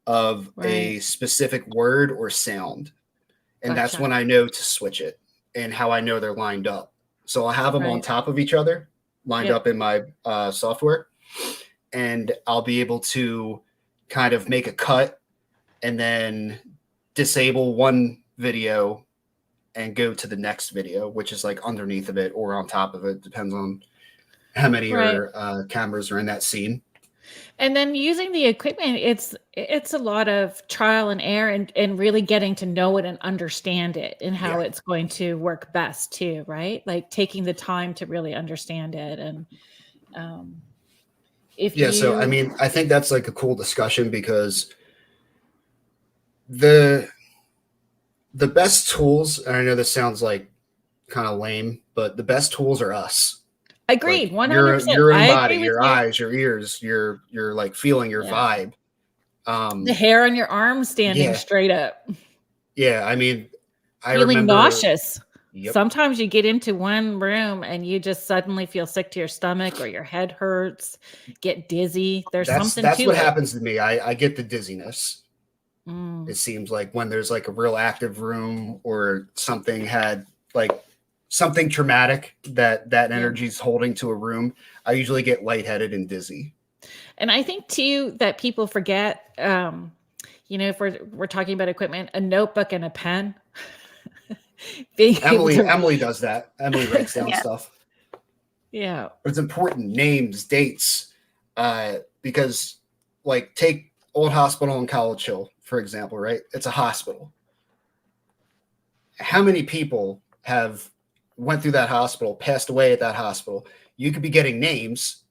of a specific word or sound. And that's Gotcha. when I know to switch it and how I know they're lined up. So I'll have them on Right. top of each other, lined Yep. up in my software. And I'll be able to kind of make a cut and then disable one video and go to the next video, which is like underneath of it or on top of it. Depends on how many cameras are in that scene. And then using the equipment, it's a lot of trial and error and really getting to know it and understand it and how it's going to work best too, right? Like taking the time to really understand it. And so I mean, I think that's like a cool discussion because the best tools, and I know this sounds like kind of lame, but the best tools are us. Agreed, like 100%. Your own I body, agree with your you. eyes, your ears, your like feeling your vibe. The hair on your arm standing straight up. Yeah, I mean, I feeling remember nauseous. Yep. Sometimes you get into one room and you just suddenly feel sick to your stomach or your head hurts, get dizzy. There's something that's to what it. happens to me. I get the dizziness. It seems like when there's like a real active room or something had like something traumatic that energy is holding to a room, I usually get lightheaded and dizzy. And I think too that people forget, if we're talking about equipment, a notebook and a pen. Emily does that. Emily writes down stuff. Yeah. But it's important, names, dates, because like take Old Hospital in College Hill, for example, right? It's a hospital. How many people have went through that hospital, passed away at that hospital? You could be getting names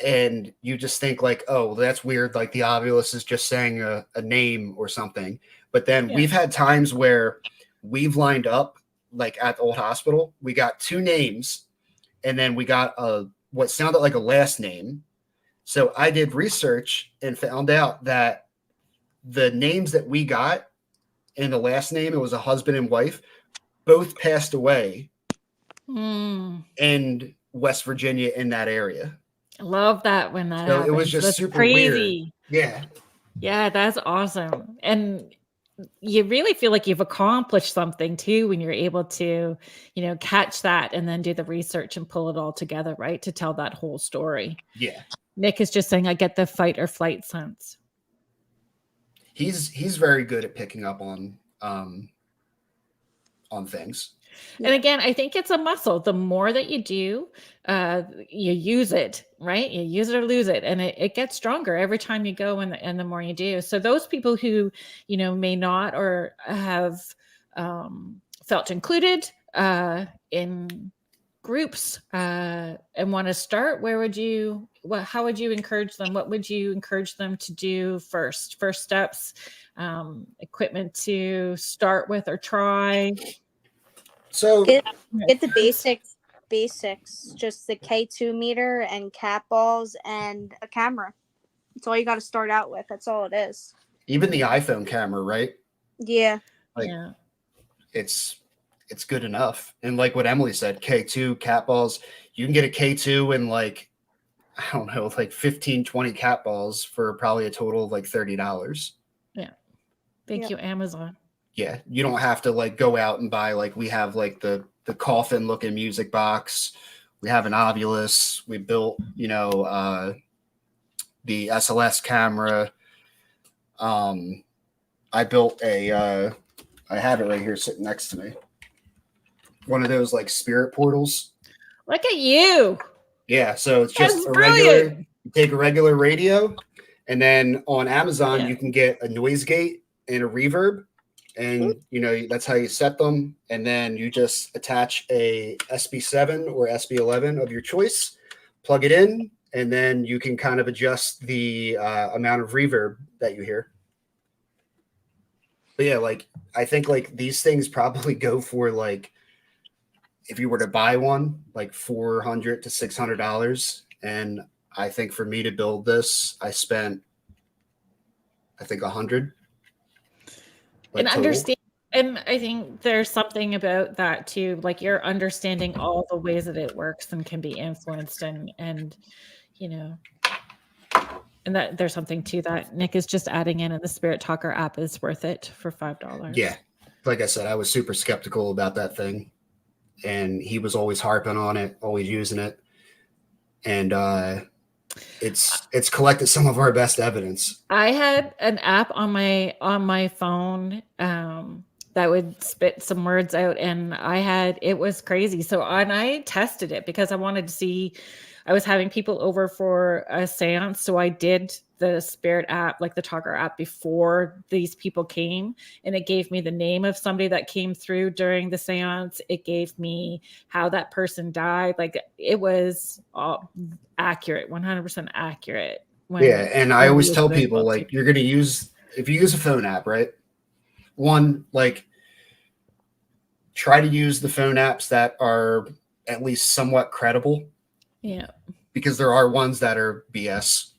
and you just think like, oh, that's weird. Like the obvious is just saying a name or something. But then we've had times where we've lined up like at the Old Hospital, we got 2 names and then we got what sounded like a last name. So I did research and found out that the names that we got in the last name, it was a husband and wife, both passed away in West Virginia in that area. I love that when that happens. It was just that's super crazy. Weird. Yeah, that's awesome. And you really feel like you've accomplished something too when you're able to, catch that and then do the research and pull it all together, right? To tell that whole story. Yeah. Nick is just saying, I get the fight or flight sense. He's very good at picking up on things. And again, I think it's a muscle. The more that you do, you use it, right? You use it or lose it. And it gets stronger every time you go and the more you do. So those people who, may not or have felt included in groups and want to start, how would you encourage them? What would you encourage them to do first steps, equipment to start with or try? So Get the basics, just the K2 meter and cat balls and a camera. That's all you got to start out with. That's all it is. even the iPhone camera, right? Yeah. Like Yeah. it's good enough. And like what Emily said, K2 cat balls, you can get a K2 and like, I don't know, like 15, 20 cat balls for probably a total of like $30. Yeah. Thank you, Amazon. Yeah. You don't have to like go out and buy, like we have like the coffin looking music box. We have an Ovilus. We built, you know, the SLS camera. I built I have it right here sitting next to me. One of those like spirit portals. Look at you. Yeah, so it's just That's a brilliant. regular, you take a regular radio, and then on Amazon Yeah. you can get a noise gate and a reverb, and you know that's how you set them, and then you just attach a SB7 or SB11 of your choice, plug it in, and then you can kind of adjust the amount of reverb that you hear. But yeah, like I think like these things probably go for like, if you were to buy one, like $400 to $600. And I think for me to build this, I spent, I think $100. And understand, and I think there's something about that too, like you're understanding all the ways that it works and can be influenced, and you know, and that there's something to that. Nick is just adding in, and the Spirit Talker app is worth it for $5. Yeah. Like I said, I was super skeptical about that thing. And he was always harping on it, always using it. And it's collected some of our best evidence. I had an app on my phone that would spit some words out, and it was crazy. So I tested it because I wanted to see. I was having people over for a seance, so I did the Spirit app, like the Talker app, before these people came, and it gave me the name of somebody that came through during the seance. It gave me how that person died. Like it was all accurate, 100% accurate. Yeah, and I always tell people, like, you're going to use, if you use a phone app, right? One, like, try to use the phone apps that are at least somewhat credible. Yeah. Because there are ones that are BS.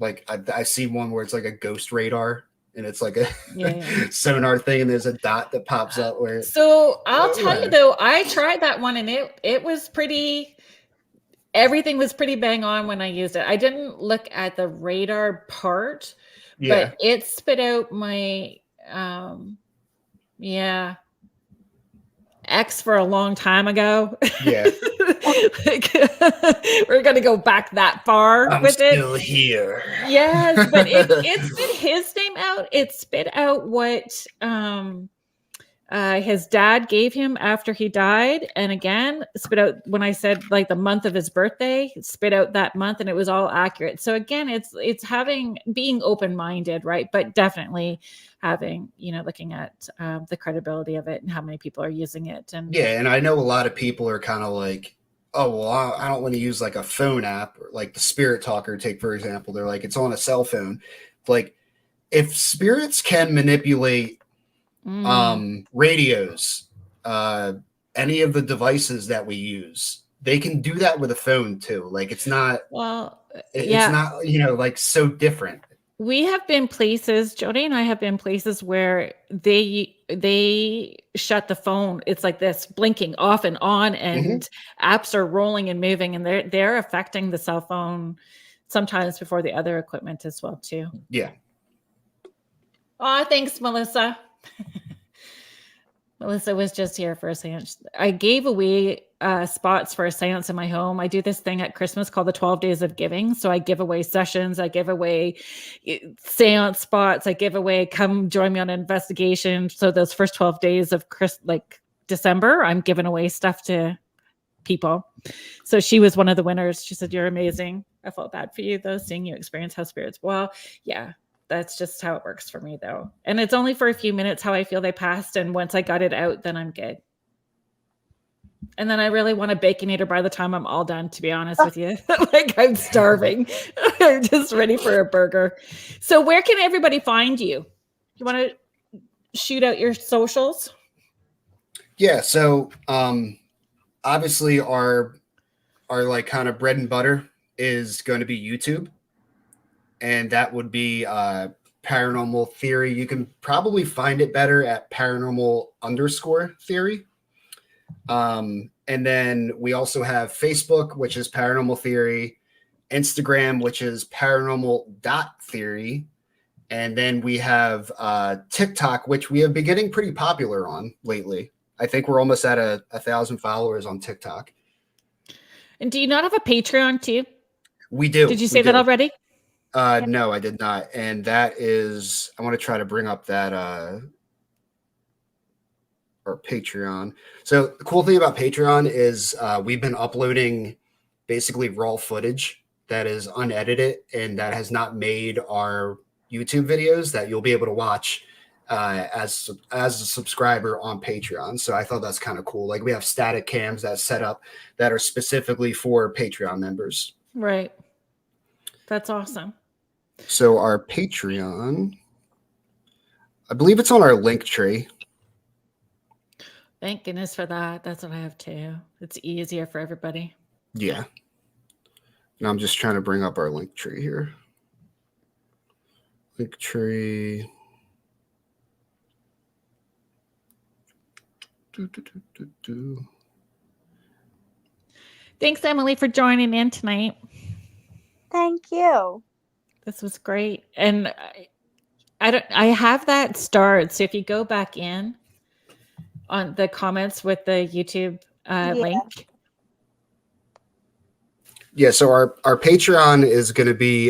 Like, I see one where it's like a ghost radar, and it's like a sonar thing, and there's a dot that pops up where. So I'll tell you though, I tried that one, and it was pretty. Everything was pretty bang on when I used it. I didn't look at the radar part, but it spit out my ex for a long time ago. Yeah. Like, we're gonna go back that far with it. I'm still here. Yes, but it spit his name out. It spit out what his dad gave him after he died, and again spit out when I said like the month of his birthday, spit out that month, and it was all accurate. So again, it's being open-minded, right? But definitely having, looking at the credibility of it and how many people are using it. And and I know a lot of people are kind of like, oh well, I don't want to use like a phone app, or like the Spirit Talker, take for example. They're like, it's on a cell phone. Like, if spirits can manipulate radios, any of the devices that we use, they can do that with a phone too. Like, it's not it's not like so different. We have been places, Jody and I have been places where they shut the phone. It's like this blinking off and on, and apps are rolling and moving, and they're affecting the cell phone sometimes before the other equipment as well too. Yeah. Oh, thanks, Melissa. Melissa was just here for a seance. I gave away spots for a seance in my home. I do this thing at Christmas called the 12 Days of Giving. So I give away sessions. I give away seance spots. I give away, come join me on an investigation. So those first 12 days of December, I'm giving away stuff to people. So she was one of the winners. She said, "You're amazing. I felt bad for you though, seeing you experience how spirits." Well, yeah. That's just how it works for me, though. And it's only for a few minutes how I feel they passed. And once I got it out, then I'm good. And then I really want a Baconator by the time I'm all done, to be honest with you. Like, I'm starving. I'm just ready for a burger. So where can everybody find you? You want to shoot out your socials? Yeah. So obviously our like kind of bread and butter is going to be YouTube. And that would be Paranormal Theory. You can probably find it better at paranormal_theory. And then we also have Facebook, which is Paranormal Theory, Instagram, which is paranormal.theory. And then we have TikTok, which we have been getting pretty popular on lately. I think we're almost at 1,000 followers on TikTok. And do you not have a Patreon too? We do. Did you say that already? No, I did not. And that is, I want to try to bring up that our Patreon. So the cool thing about Patreon is we've been uploading basically raw footage that is unedited and that has not made our YouTube videos that you'll be able to watch as a subscriber on Patreon. So I thought that's kind of cool. Like, we have static cams that set up that are specifically for Patreon members. Right. That's awesome. So our Patreon, I believe it's on our link tree. Thank goodness for that. That's what I have too. It's easier for everybody. Yeah. And I'm just trying to bring up our link tree here. Link tree. Thanks, Emily, for joining in tonight. Thank you. This was great. And I have that starred. So if you go back in on the comments with the YouTube link. Yeah, so our Patreon is going to be,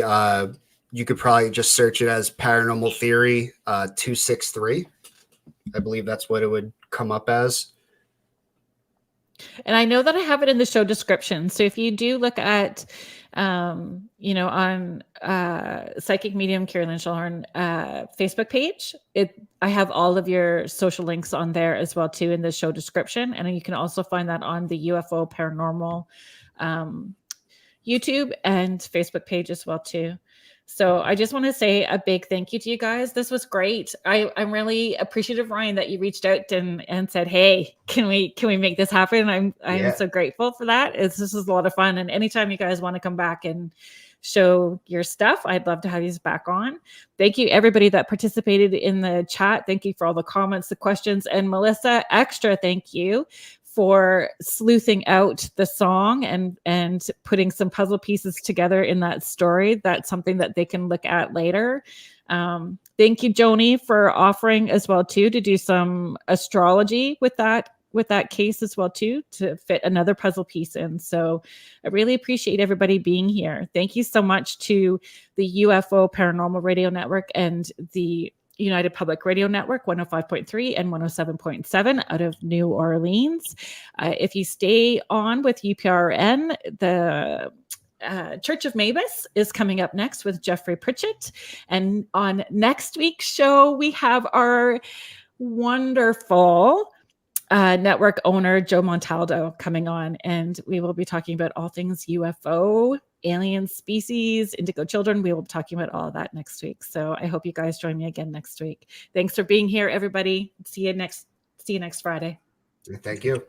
you could probably just search it as Paranormal Theory 263. I believe that's what it would come up as. And I know that I have it in the show description. So if you do look at, on Psychic Medium Kerrilynn Shellhorn Facebook page, I have all of your social links on there as well too in the show description. And you can also find that on the UFO Paranormal YouTube and Facebook page as well too. So I just want to say a big thank you to you guys. This was great. I'm really appreciative, Ryan, that you reached out and said, "Hey, can we make this happen?" I'm so grateful for that. This is a lot of fun. And anytime you guys want to come back and show your stuff, I'd love to have you back on. Thank you, everybody that participated in the chat. Thank you for all the comments, the questions, and Melissa, extra thank you for sleuthing out the song and putting some puzzle pieces together in that story. That's something that they can look at later. Thank you, Joni, for offering as well too to do some astrology with that case as well too, to fit another puzzle piece in. So I really appreciate everybody being here. Thank you so much to the UFO Paranormal Radio Network and the United Public Radio Network, 105.3 and 107.7 out of New Orleans. If you stay on with UPRN, the Church of Mavis is coming up next with Jeffrey Pritchett. And on next week's show, we have our wonderful network owner, Joe Montaldo, coming on. And we will be talking about all things UFO, alien species, indigo children. We will be talking about all of that next week. So I hope you guys join me again next week. Thanks for being here, everybody. See you next Friday. Thank you.